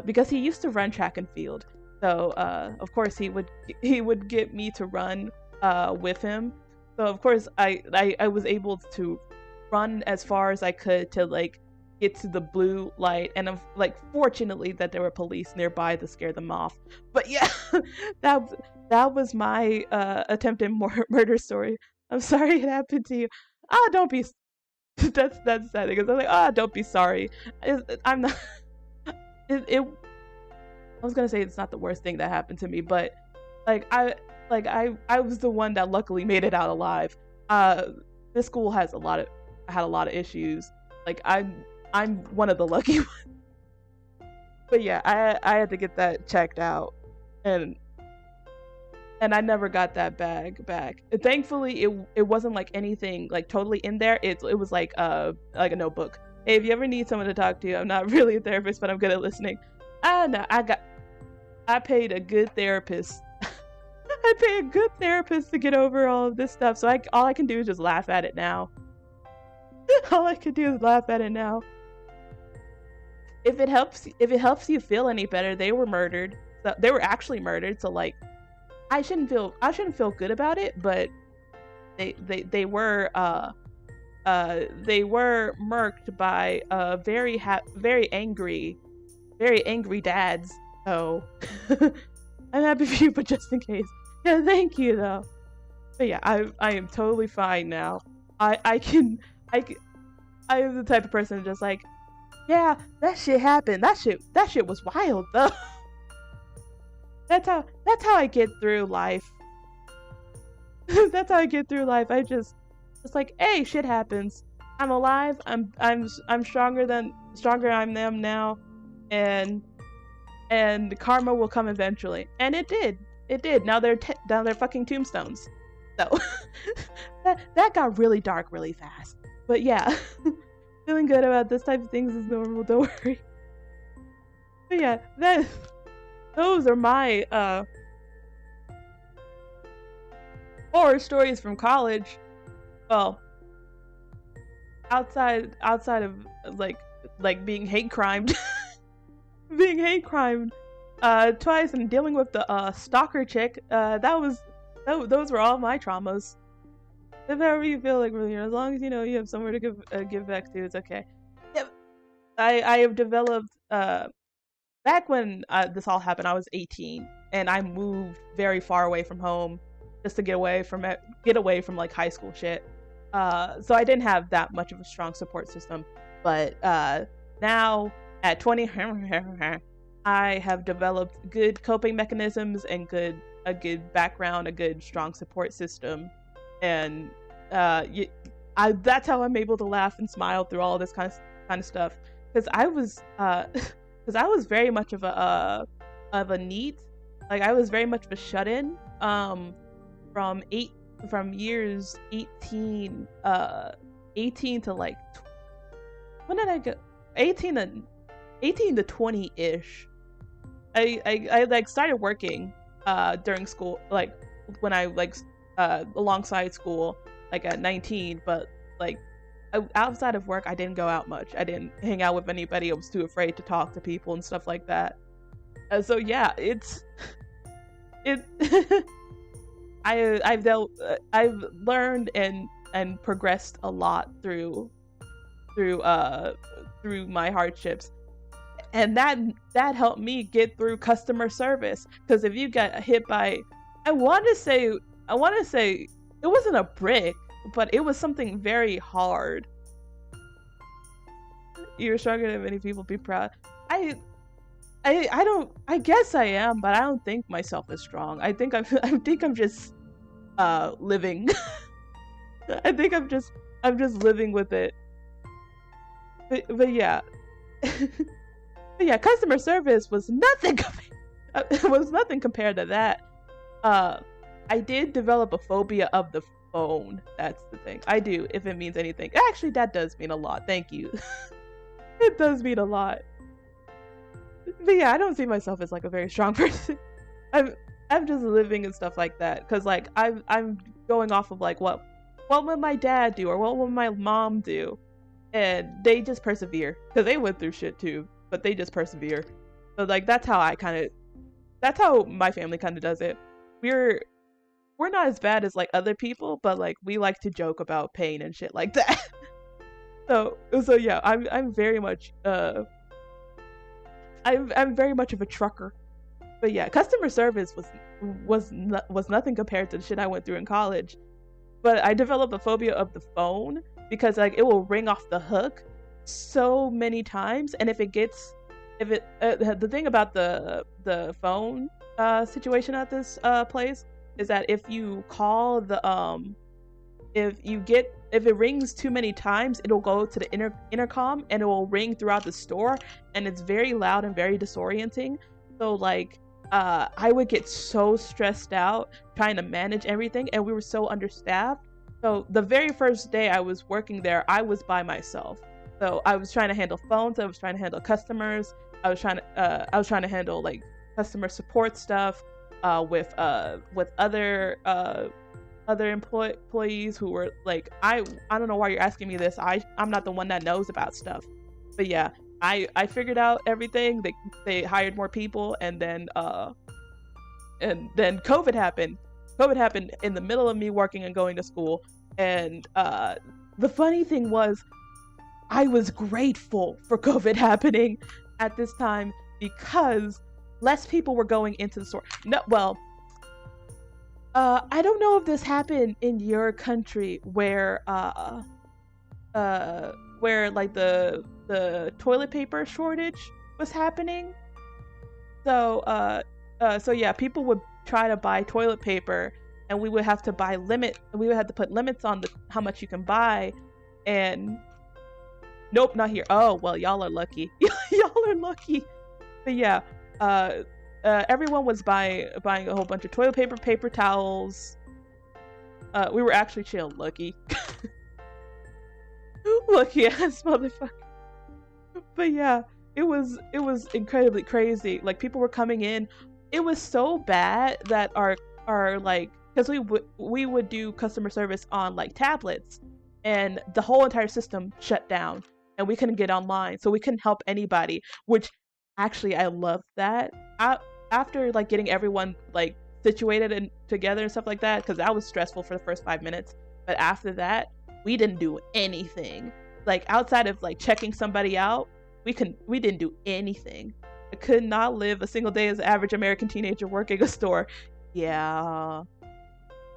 A: because he used to run track and field. So of course he would get me to run with him. So of course I was able to run as far as I could to like get to the blue light, and like fortunately that there were police nearby to scare them off. But yeah, that that was my attempted murder story. I'm sorry it happened to you. Ah, don't be. That's sad because I'm like, ah, don't be sorry. I'm not. It I was gonna say it's not the worst thing that happened to me, but I was the one that luckily made it out alive. Uh, this school has had a lot of issues. Like I'm one of the lucky ones. But yeah, I had to get that checked out, and I never got that bag back. Thankfully, it wasn't like anything like totally in there. It was like a notebook. Hey, if you ever need someone to talk to, I'm not really a therapist, but I'm good at listening. No, I paid a good therapist. I pay a good therapist to get over all of this stuff. So all I can do is just laugh at it now. All I can do is laugh at it now. If it helps you feel any better, they were murdered. So they were actually murdered. So like, I shouldn't feel good about it, but they were murked by very angry dads. So I'm happy for you, but just in case. Yeah, thank you though. But yeah, I am totally fine now. I can I am the type of person just like, yeah, that shit happened. That shit was wild though. That's how I get through life. That's how I get through life. It's like, hey, shit happens. I'm alive. I'm stronger I'm them now, and karma will come eventually. And it did. It did. Now they're fucking tombstones. So that got really dark really fast. But yeah, feeling good about this type of things is normal. Don't worry. But yeah, those are my horror stories from college. Well, outside of like being hate crimed, being hate crimed twice and dealing with the stalker chick. Those were all my traumas. If ever you feel like really, as long as you know you have somewhere to give back to, it's okay. Yep. I have developed back when this all happened, I was 18, and I moved very far away from home just to get away from like high school shit. So I didn't have that much of a strong support system. But now at 20, I have developed good coping mechanisms and a good background, a good strong support system, and that's how I'm able to laugh and smile through all this kind of stuff. Because I was very much of a NEET. Like I was very much of a shut-in from years 18 to like when did I go 18 to 20-ish. I like started working during school, like when I like alongside school, like at 19, but like outside of work I didn't go out much. I didn't hang out with anybody. I was too afraid to talk to people and stuff like that. So yeah, I've learned and progressed a lot through my hardships, and that helped me get through customer service. Because if you get hit by, I want to say it wasn't a brick, but it was something very hard. You're stronger than many people. Be proud. I guess I am, but I don't think myself as strong. I think I'm just living. I think I'm just living with it. But yeah. But yeah, customer service was nothing compared to that. I did develop a phobia of the phone. That's the thing. I do, if it means anything. Actually, that does mean a lot. Thank you. It does mean a lot. But yeah, I don't see myself as like a very strong person. I'm just living and stuff like that. Cause like I'm going off of like what would my dad do or what would my mom do, and they just persevere because they went through shit too, but they just persevere. So like that's how I kind of that's how my family kind of does it. We're we're not as bad as like other people, but like we like to joke about pain and shit like that. So yeah, I'm very much I'm very much of a trucker. But yeah, customer service was nothing compared to the shit I went through in college. But I developed a phobia of the phone because like it will ring off the hook so many times, and if it the thing about the phone situation at this place is that if you call the if it rings too many times, it'll go to the intercom and it will ring throughout the store, and it's very loud and very disorienting. So like I would get so stressed out trying to manage everything, and we were so understaffed. So the very first day I was working there, I was by myself. So I was trying to handle phones, I was trying to handle customers, I was trying to handle like customer support stuff with other employees who were like, I don't know why you're asking me this. I'm not the one that knows about stuff. But yeah, I figured out everything. They hired more people, and then COVID happened. COVID happened in the middle of me working and going to school. And the funny thing was, I was grateful for COVID happening at this time because less people were going into the store. No, well, I don't know if this happened in your country where like the toilet paper shortage was happening. So yeah, people would try to buy toilet paper, and we would have to put limits on how much you can buy, and nope, not here. Oh well, y'all are lucky. Y'all are lucky. But yeah, everyone was buying a whole bunch of toilet paper, paper towels. We were actually chill, lucky. Lucky ass motherfucker. But yeah, it was incredibly crazy. Like people were coming in. It was so bad that our like, because we would do customer service on like tablets, and the whole entire system shut down, and we couldn't get online, so we couldn't help anybody. Which actually I loved that. After like getting everyone like situated and together and stuff like that, because that was stressful for the first 5 minutes. But after that, we didn't do anything. Like outside of like checking somebody out, we didn't do anything. I could not live a single day as an average American teenager working a store. Yeah,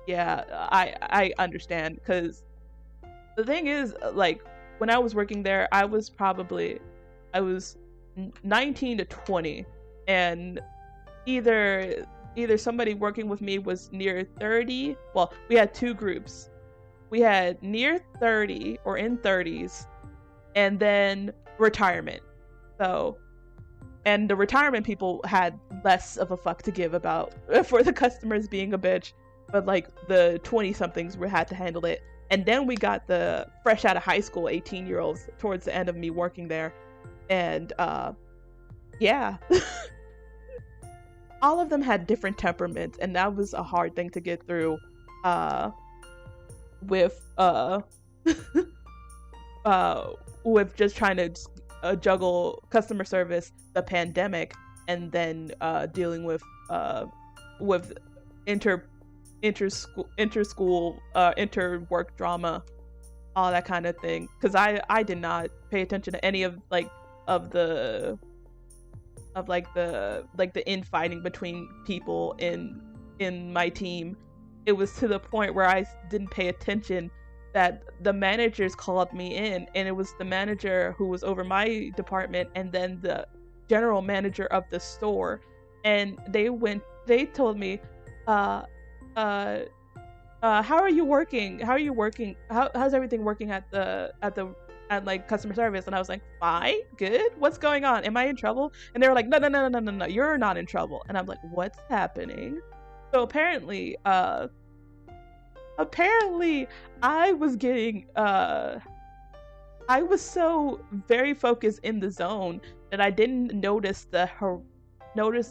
A: I understand, because the thing is, like when I was working there, I was 19 to 20, and either somebody working with me was near 30. Well, we had two groups. We had near 30 or in 30s, and then retirement. So, and the retirement people had less of a fuck to give about for the customers being a bitch, but like the 20-somethings had to handle it. And then we got the fresh out of high school 18-year-olds towards the end of me working there. And yeah. All of them had different temperaments, and that was a hard thing to get through with with just trying to juggle customer service, the pandemic, and then dealing with inter-work drama, all that kind of thing. Because I did not pay attention to any of the infighting between people in my team. It was to the point where I didn't pay attention that the managers called me in, and it was the manager who was over my department and then the general manager of the store, and they told me, how are you working? How's everything working at like customer service? And I was like, fine, good. What's going on? Am I in trouble? And they were like, no, you're not in trouble. And I'm like, what's happening? So apparently I was getting I was so very focused in the zone that I didn't notice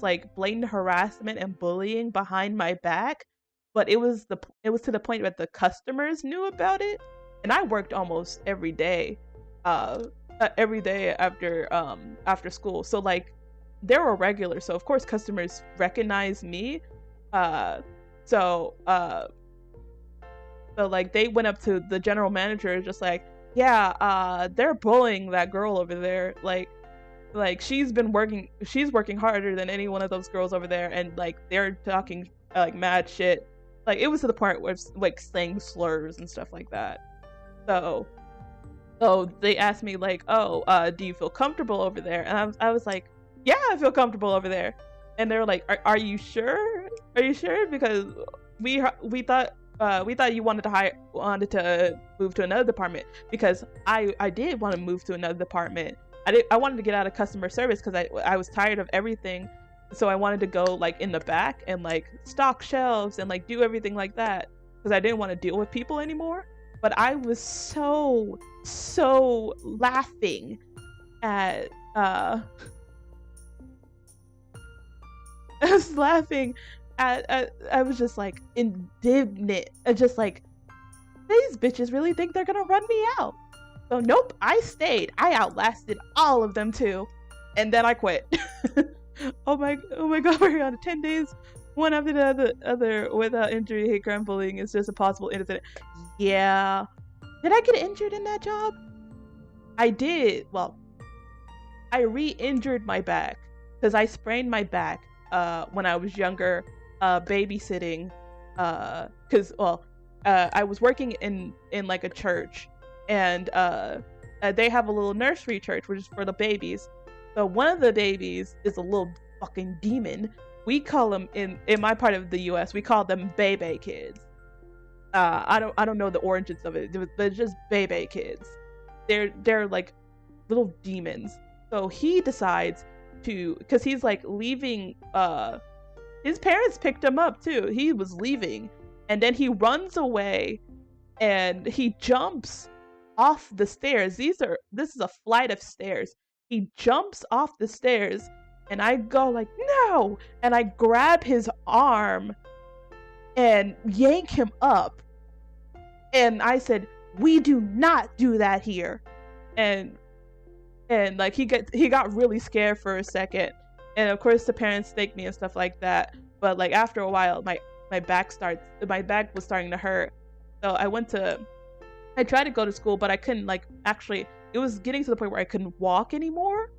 A: like blatant harassment and bullying behind my back. But it was to the point that the customers knew about it, and I worked almost every day after school. So like they're a regular, so of course customers recognize me. Uh, so like they went up to the general manager just like, yeah, they're bullying that girl over there. Like she's working harder than any one of those girls over there, and like they're talking like mad shit. Like it was to the point where it's like saying slurs and stuff like that. So they asked me like, oh, do you feel comfortable over there? And I was like, yeah, I feel comfortable over there. And they were like, are you sure? Are you sure? Because we thought you wanted to move to another department, because I did want to move to another department. I wanted to get out of customer service because I was tired of everything. So I wanted to go like in the back and like stock shelves and like do everything like that, because I didn't want to deal with people anymore. But I was so laughing at I was laughing at I was just like indignant, just like, these bitches really think they're gonna run me out. So nope, I stayed. I outlasted all of them too, and then I quit. Oh my god, we're on 10 days, one after the other, without injury, hate crime, bullying is just a possible incident. Yeah. Did I get injured in that job? I did. Well, I re-injured my back because I sprained my back when I was younger, babysitting, because I was working in like a church, and they have a little nursery church which is for the babies. So one of the babies is a little fucking demon. We call them in my part of the US, we call them baby kids. I don't know the origins of it, but it's just baby kids. They're like little demons. So he decides to, because he's like leaving, his parents picked him up too. He was leaving, and then he runs away and he jumps off the stairs. This is a flight of stairs. He jumps off the stairs, and I go like, no, and I grab his arm and yank him up, and I said, we do not do that here. And like he got really scared for a second, and of course the parents thanked me and stuff like that. But like after a while, my back was starting to hurt. So I tried to go to school, but I couldn't, like, actually, it was getting to the point where I couldn't walk anymore,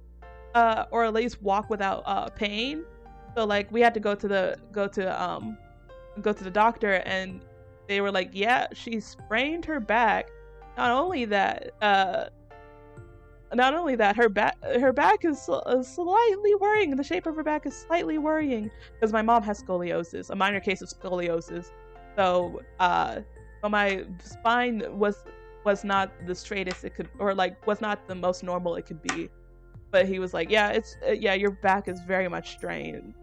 A: or at least walk without pain. So like we had to go to the doctor, and they were like, yeah, she sprained her back. Not only that, her back is slightly worrying. The shape of her back is slightly worrying because my mom has scoliosis, a minor case of scoliosis. So, but my spine was not the straightest it could, or like was not the most normal it could be. But he was like, yeah, your back is very much sprained.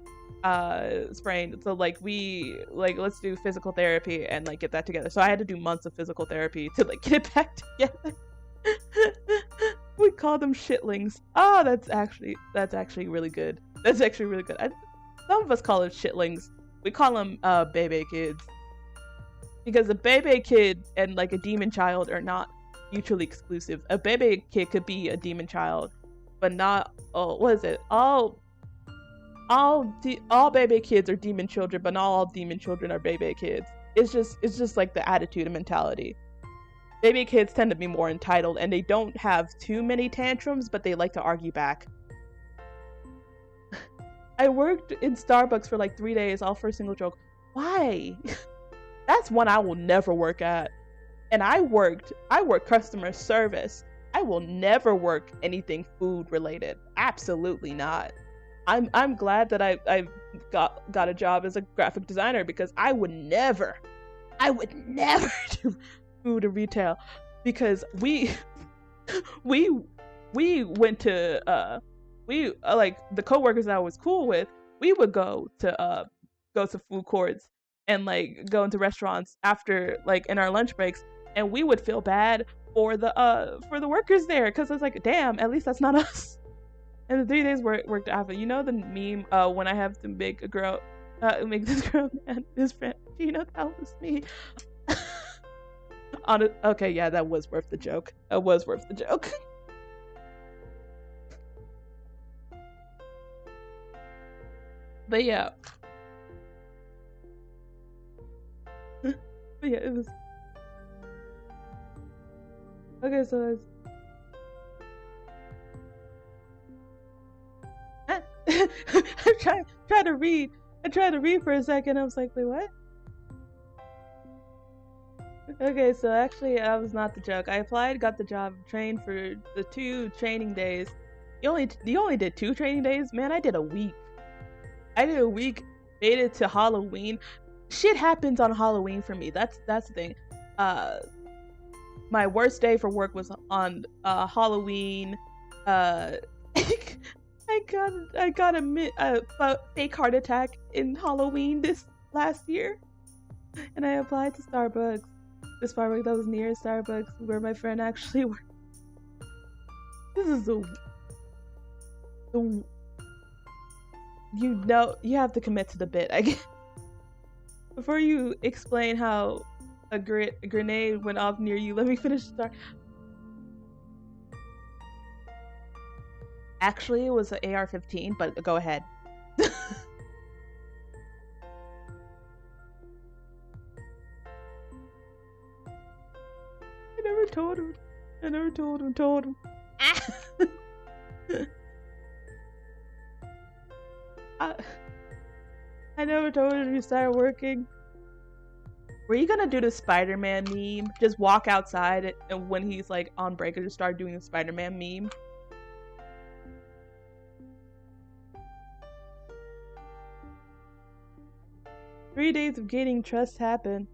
A: So like let's do physical therapy and like get that together. So I had to do months of physical therapy to like get it back together. We call them shitlings. Oh, that's actually really good. That's actually really good. Some of us call it shitlings. We call them baby kids, because a baby kid and like a demon child are not mutually exclusive. A baby kid could be a demon child, but not all baby kids are demon children, but not all demon children are baby kids. It's just like the attitude and mentality. Baby kids tend to be more entitled, and they don't have too many tantrums, but they like to argue back. I worked in Starbucks for like 3 days, all for a single joke. Why? That's one I will never work at. And I work customer service. I will never work anything food related. Absolutely not. I'm glad that I got a job as a graphic designer, because I would never do food or retail, because we went to like the coworkers that I was cool with, we would go to food courts and like go into restaurants after, like, in our lunch breaks, and we would feel bad for the workers there, because I was like, damn, at least that's not us. And the 3 days worked out. You know the meme when I have to make this girl and his friend, you know, that was me. Okay, yeah, that was worth the joke. That was worth the joke. But yeah. But yeah, it was okay. So I'm trying to read. I tried to read for a second. I was like, wait, what? Okay, so actually, that was not the joke. I applied, got the job, trained for the 2 training days. You only did 2 training days, man. I did a week. Made it to Halloween. Shit happens on Halloween for me. That's the thing. My worst day for work was on Halloween. I got a fake heart attack in Halloween this last year, and I applied to Starbucks. The Starbucks that was near Starbucks where my friend actually worked. This is the you have to commit to the bit, I guess. Before you explain how a grenade went off near you, let me finish the story. Actually, it was an AR-15, but go ahead. I never told him. I never told him you started working. Were you gonna do the Spider-Man meme? Just walk outside and when he's like on break and just start doing the Spider-Man meme? Three days of gaining trust happened.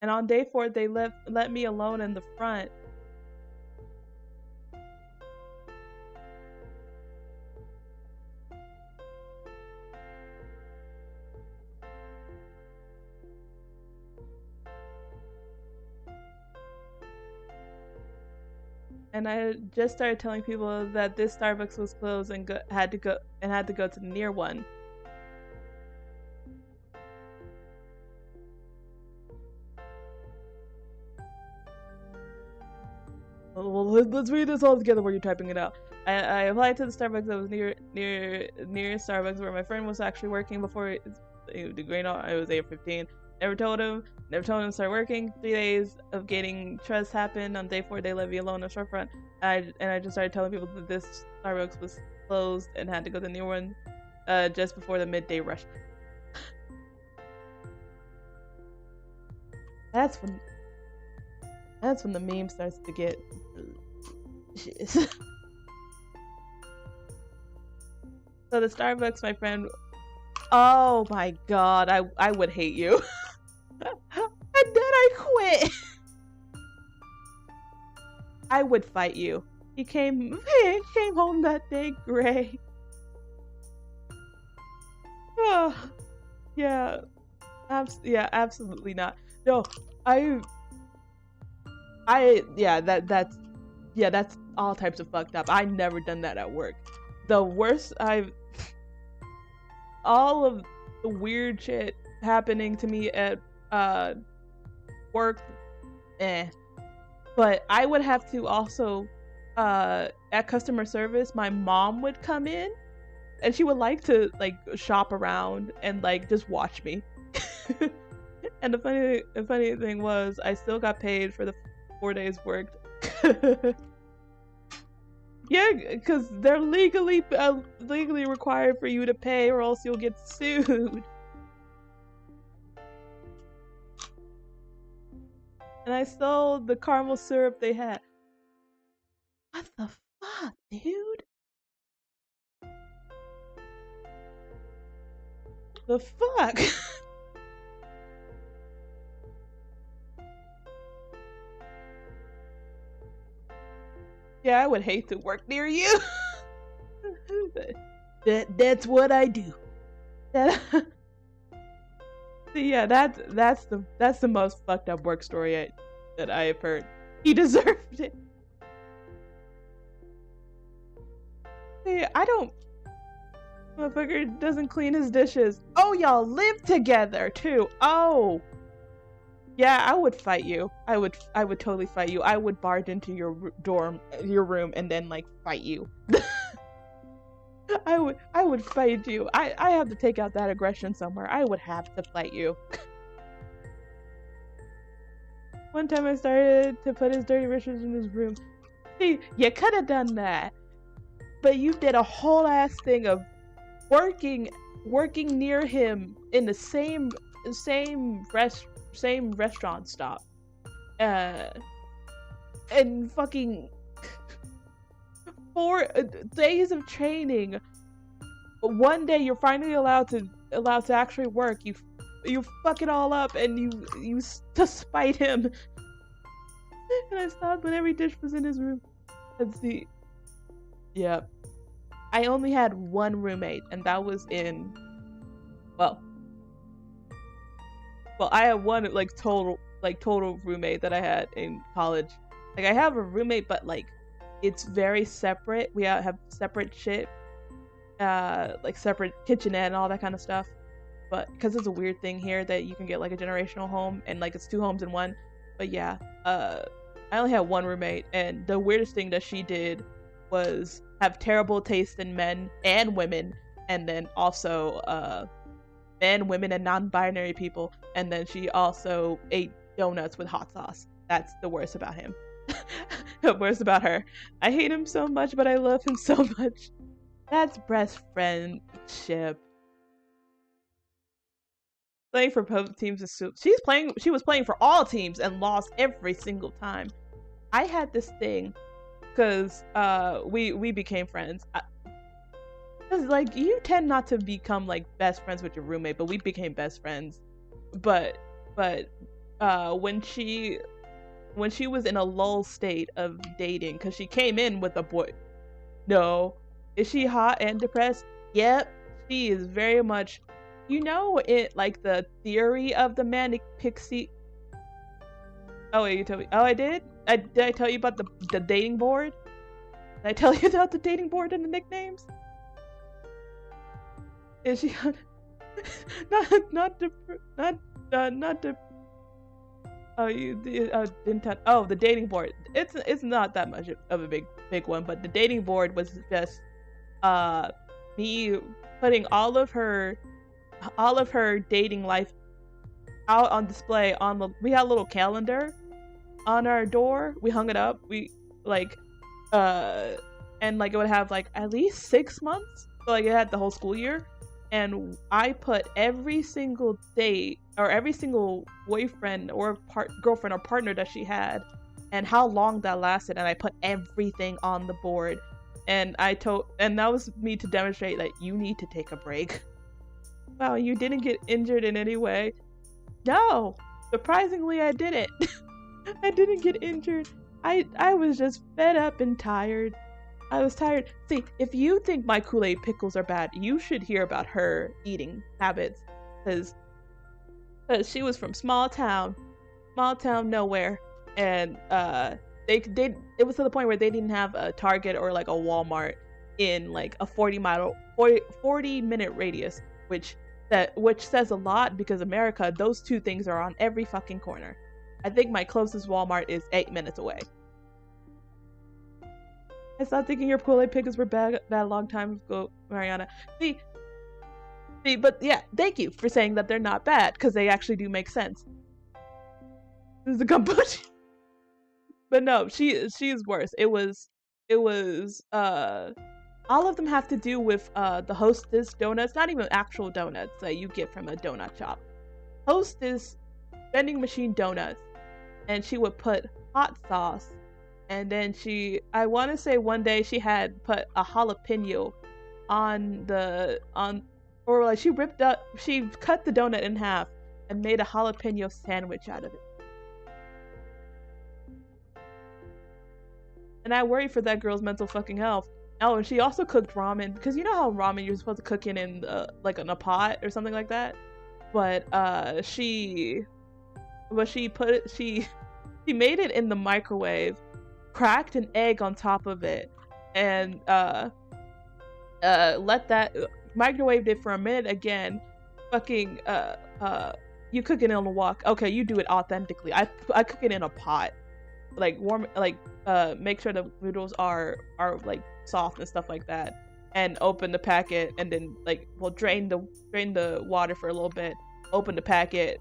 A: And on day 4, they let me alone in the front. And I just started telling people that this Starbucks was closed and had to go to the near one. Well, let's read this all together while you're typing it out. I applied to the Starbucks that was near Starbucks where my friend was actually working before the grade. I was 8:15. Never told him to start working. 3 days of gaining trust happened. On day 4, they let me alone in the storefront. And I just started telling people that this Starbucks was closed and had to go to the new one just before the midday rush. That's when the meme starts to get shit. So the Starbucks, my friend. Oh my god, I would hate you. And then I quit. I would fight you. He came home that day gray. Oh, yeah. Absolutely not. No, that's all types of fucked up. I never done that at work. The worst all of the weird shit happening to me at work, but I would have to also at customer service, my mom would come in and she would like to like shop around and like just watch me. And the funny thing was I still got paid for the 4 days worked. Yeah, because they're legally required for you to pay or else you'll get sued. And I stole the caramel syrup they had. What the fuck, dude? The fuck? Yeah, I would hate to work near you. That's what I do. Yeah, that's the most fucked up work story that I have heard. He deserved it. Hey, I don't. Motherfucker doesn't clean his dishes. Oh, y'all live together too. Oh. Yeah, I would fight you. I would totally fight you. I would barge into your room, and then like fight you. I would fight you. I have to take out that aggression somewhere. I would have to fight you. One time I started to put his dirty dishes in his room. See, you could have done that, but you did a whole ass thing of working near him in the same restaurant stop, and fucking 4 days of training. One day you're finally allowed to actually work. You fuck it all up, and you to spite him. And I stopped when every dish was in his room. Let's see. Yep. I only had one roommate, and that was in, well, I had one total roommate that I had in college. Like, I have a roommate, but like it's very separate. We have separate shit, like separate kitchenette and all that kind of stuff. But because it's a weird thing here that you can get like a generational home, and like it's 2 homes in one. But yeah, I only had one roommate, and the weirdest thing that she did was have terrible taste in men and women, and then also men, women, and non-binary people. And then she also ate donuts with hot sauce. That's the worst about him. The worst about her. I hate him so much, but I love him so much. That's best friendship. Playing for both teams is she was playing for all teams and lost every single time. I had this thing because we became friends. Cause like you tend not to become like best friends with your roommate, but we became best friends. But when she was in a lull state of dating, because she came in with a boy. No, is she hot and depressed? Yep, she is very much. You know it, like the theory of the manic pixie. Oh wait, you told me. Oh, I did. Did I tell you about the dating board? Did I tell you about the dating board and the nicknames? Is she not oh, you didn't tell. Oh, the dating board. It's not that much of a big one, but the dating board was just me putting all of her dating life out on display on we had a little calendar on our door. We hung it up. We like and like it would have like at least 6 months. So like it had the whole school year. And I put every single date or every single boyfriend or girlfriend or partner that she had and how long that lasted, and I put everything on the board. And and that was me to demonstrate that you need to take a break. Wow, you didn't get injured in any way. No, surprisingly I didn't. I didn't get injured. I was just fed up and tired. I was tired. See, if you think my Kool-Aid pickles are bad, you should hear about her eating habits. Because she was from small town nowhere. And it was to the point where they didn't have a Target or like a Walmart in like a 40-minute radius, which says a lot, because America, those 2 things are on every fucking corner. I think my closest Walmart is 8 minutes away. I stopped thinking your Kool-Aid pickles were bad a long time ago, Mariana. See, but yeah, thank you for saying that they're not bad, because they actually do make sense. This is the kombucha. But no, she is worse. It was all of them have to do with the Hostess donuts, not even actual donuts that you get from a donut shop. Hostess vending machine donuts, and she would put hot sauce. And then I want to say one day she had put a jalapeno she cut the donut in half and made a jalapeno sandwich out of it. And I worry for that girl's mental fucking health. Oh, and she also cooked ramen, because you know how ramen you're supposed to cook it in like in a pot or something like that. But she made it in the microwave, cracked an egg on top of it, and microwaved it for a minute again, fucking you cook it on a wok. Okay, you do it authentically. I cook it in a pot, like warm, like make sure the noodles are like soft and stuff like that, and open the packet, and then like drain the water for a little bit, open the packet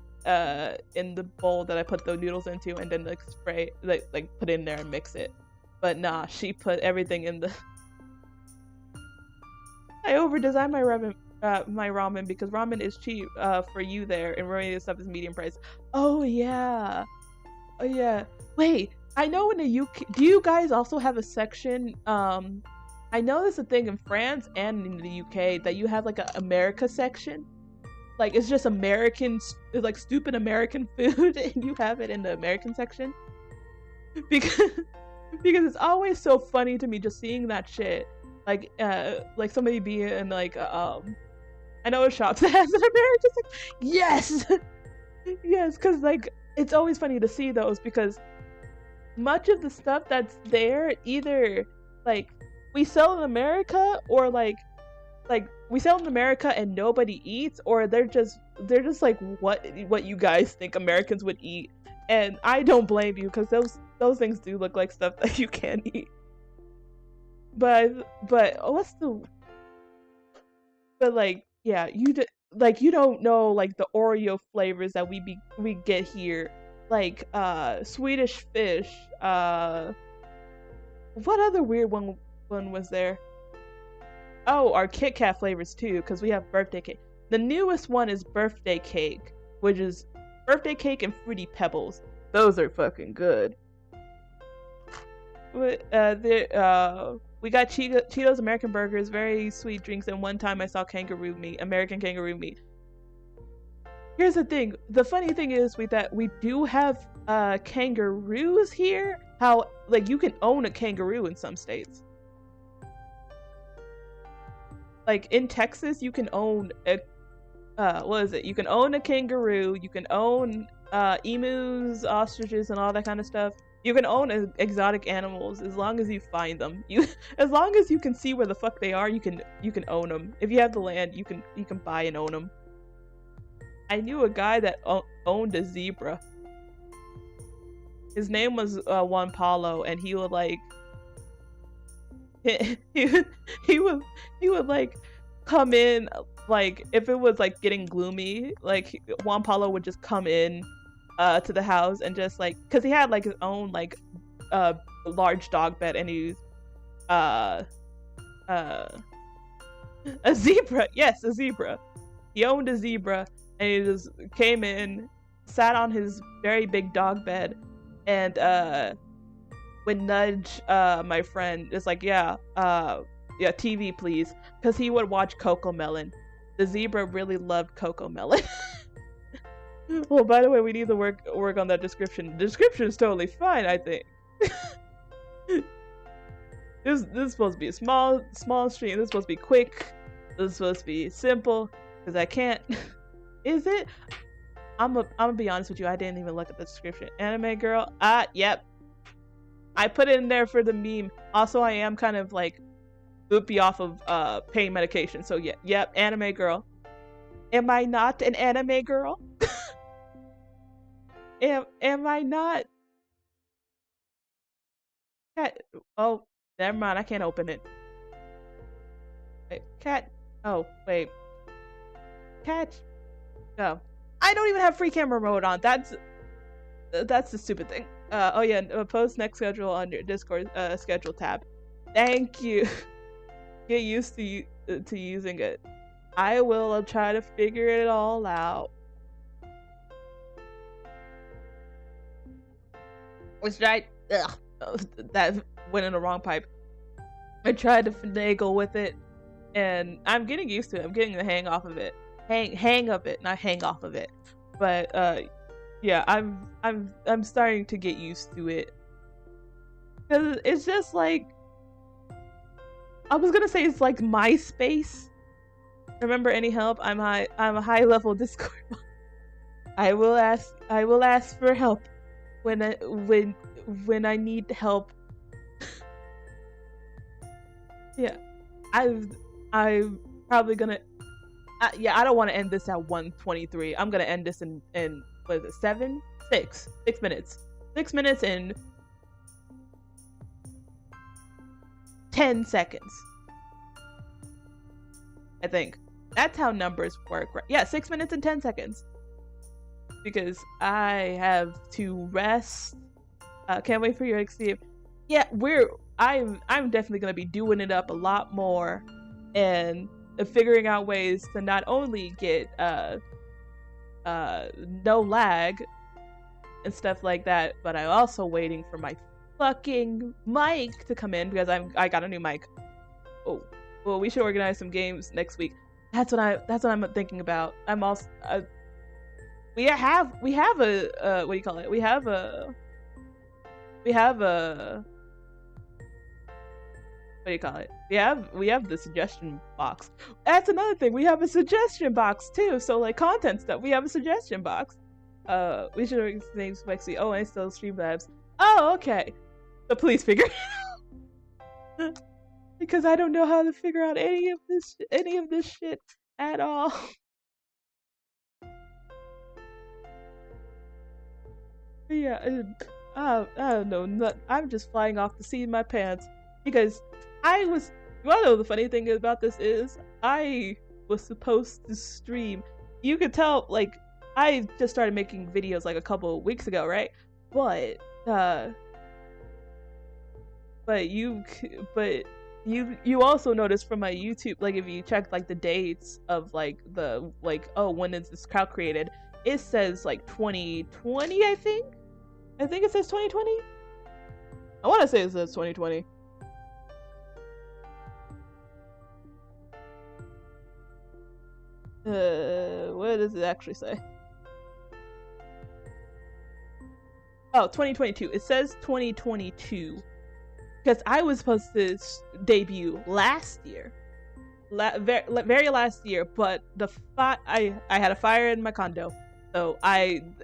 A: in the bowl that I put the noodles into, and then like spray like put it in there and mix it. But nah, she put everything in the. I over designed my ramen because ramen is cheap for you there, and really stuff is medium price. Oh yeah. Oh yeah. Wait, I know in the UK, do you guys also have a section? I know there's a thing in France and in the UK that you have like an America section. Like it's just American, like stupid American food, and you have it in the American section. Because it's always so funny to me just seeing that shit. Like somebody be in like I know a shop that has an American section. Yes, yes, because like it's always funny to see those because much of the stuff that's there either like we sell in America or like we sell in America and nobody eats, or they're just like what you guys think Americans would eat, and I don't blame you because those things do look like stuff that you can't eat. But like yeah, you don't know like the Oreo flavors that we get here, like Swedish fish. What other weird one was there? Oh, our Kit Kat flavors too, because we have birthday cake. The newest one is birthday cake, which is birthday cake and Fruity Pebbles. Those are fucking good. We got Cheetos American burgers, very sweet drinks, and one time I saw American kangaroo meat. Here's the thing. The funny thing is that we do have kangaroos here. How like you can own a kangaroo in some states. Like in Texas, you can own a what is it? You can own a kangaroo. You can own emus, ostriches, and all that kind of stuff. You can own exotic animals as long as you find them. As long as you can see where the fuck they are, you can own them. If you have the land, you can buy and own them. I knew a guy that owned a zebra. His name was Juan Paulo, and he would like he would like come in like if it was like getting gloomy, like Juan Paulo would just come in to the house and just like because he had like his own like large dog bed, and he was a zebra. Yes, a zebra. He owned a zebra, and he just came in, sat on his very big dog bed, and would nudge my friend. It's like, yeah, TV please, because he would watch Cocomelon. The zebra really loved Cocomelon. Well, by the way, we need to work on that description. The description is totally fine, I think. This is supposed to be a small stream. This is supposed to be quick. This is supposed to be simple, because I can't. Is it? I'm gonna be honest with you. I didn't even look at the description. Anime girl. Yep. I put it in there for the meme. Also, I am kind of like loopy off of pain medication. So yeah, yep. Anime girl. Am I not an anime girl? Am I not? Oh, never mind. I can't open it. Wait, cat. Oh, wait. Cat. No. I don't even have free camera mode on. That's the stupid thing. Oh yeah, post next schedule on your Discord schedule tab. Thank you. Get used to using it. I will try to figure it all out. Which that went in the wrong pipe. I tried to finagle with it, and I'm getting used to it. I'm getting the hang off of it. Hang of it, not hang off of it. But yeah, I'm starting to get used to it. Cause it's just like I was gonna say it's like MySpace. Remember any help? I'm a high level Discord. I will ask for help when I need help. Yeah, I'm probably gonna. yeah, I don't want to end this at 1:23. I'm gonna end this in what is it, 6 minutes, 6 minutes and 10 seconds. I think that's how numbers work, right? Yeah, 6 minutes and 10 seconds. Because I have to rest. Can't wait for your escape. Yeah, I'm definitely gonna be doing it up a lot more and figuring out ways to not only get no lag and stuff like that, but I'm also waiting for my fucking mic to come in because I got a new mic. Oh, well, we should organize some games next week. That's what I'm thinking about. I'm also we have a what do you call it? We have a what do you call it? We have the suggestion box. That's another thing. We have a suggestion box too. So like content stuff, we have a suggestion box. We should have named Spexy. Oh, and still Streamlabs. Oh, okay. So please figure it out. Because I don't know how to figure out any of this shit at all. Yeah, I don't know. I'm just flying off the seat of my pants because you wanna know the funny thing about this is I was supposed to stream. You could tell, like, I just started making videos like a couple of weeks ago, right? But you also notice from my YouTube, like if you check like the dates of like when is this crowd created, it says like 2020, I think it says 2020. I want to say it says 2020. What does it actually say? Oh, 2022. It says 2022 because I was supposed to debut last year, very last year. But I had a fire in my condo, so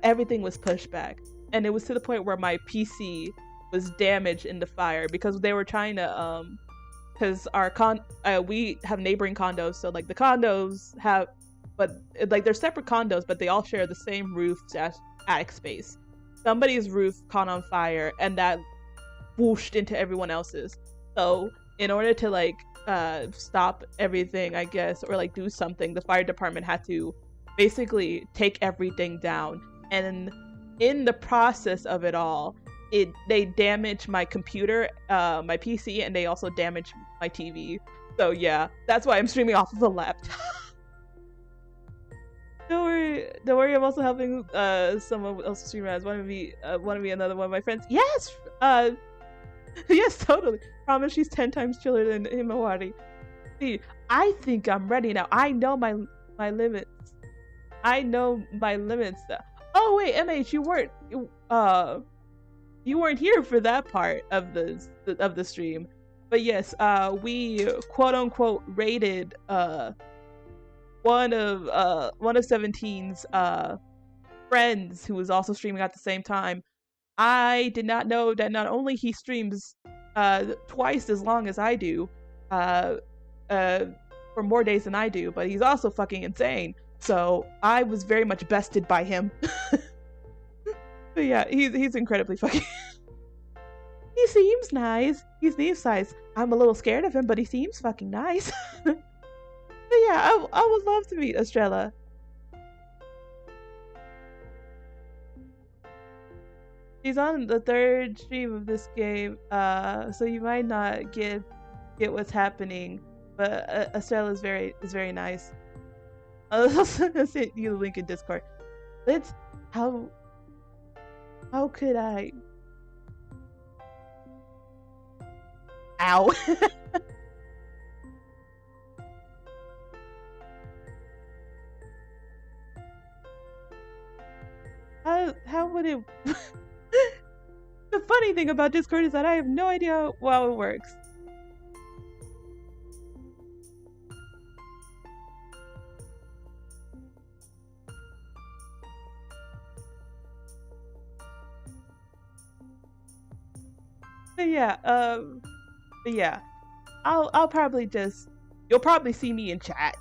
A: everything was pushed back, and it was to the point where my PC was damaged in the fire because they were trying to because we have neighboring condos, so like the condos have, but like they're separate condos, but they all share the same roof attic space. Somebody's roof caught on fire, and that whooshed into everyone else's. So in order to like stop everything, I guess, or like do something, the fire department had to basically take everything down. And in the process of it all, they damaged my computer, my PC, and they also damaged my TV. So yeah, that's why I'm streaming off of a laptop. Don't worry. I'm also helping someone else stream as want to be another one of my friends. Yes, yes, totally. Promise she's 10 times chiller than Himawari. See, I think I'm ready now. I know my limits. I know my limits. Oh wait, MH, you weren't here for that part of the stream. But yes, we quote unquote rated one of 17's friends who was also streaming at the same time. I did not know that not only he streams twice as long as I do, for more days than I do, but he's also fucking insane. So I was very much bested by him. But yeah, he's incredibly fucking. He seems nice. He seems nice. I'm a little scared of him, but he seems fucking nice. But yeah, I would love to meet Estrella. She's on the 3rd stream of this game, so you might not get what's happening. But Estrella is very nice. I'll send you the link in Discord. How could I? Ow. How would it? The funny thing about Discord is that I have no idea how it works. But yeah, I'll probably you'll probably see me in chat.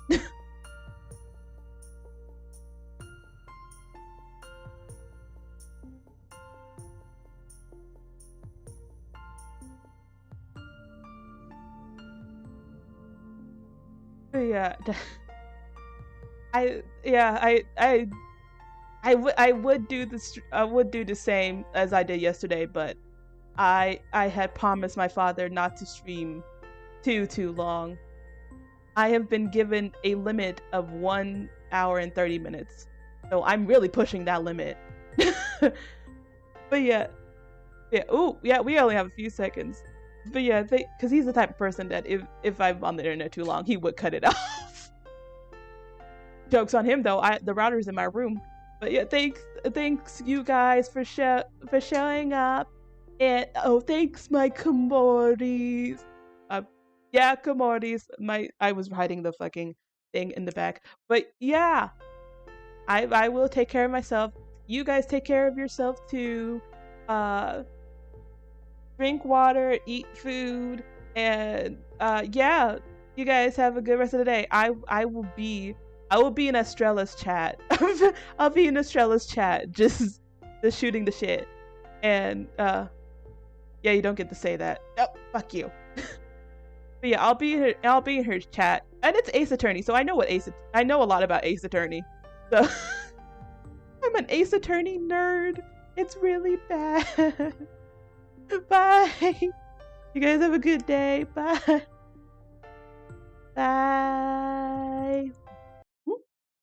A: yeah, I would do this. I would do the same as I did yesterday, but I had promised my father not to stream too long. I have been given a limit of 1 hour and 30 minutes, so I'm really pushing that limit. But yeah, ooh, yeah, we only have a few seconds. But yeah, because he's the type of person that if I'm on the internet too long, he would cut it off. Jokes on him though. The router's in my room. But yeah, thanks you guys for showing up. And oh, thanks my commodities. Yeah, commodities. I was hiding the fucking thing in the back. But yeah, I will take care of myself. You guys take care of yourself too. Drink water, eat food, and yeah, you guys have a good rest of the day. I will be in Estrella's chat. I'll be in Estrella's chat, just shooting the shit. And yeah, you don't get to say that. Oh, fuck you. But yeah, I'll be in her chat, and it's Ace Attorney, so I know a lot about Ace Attorney. So I'm an Ace Attorney nerd. It's really bad. Bye. You guys have a good day. Bye. Bye.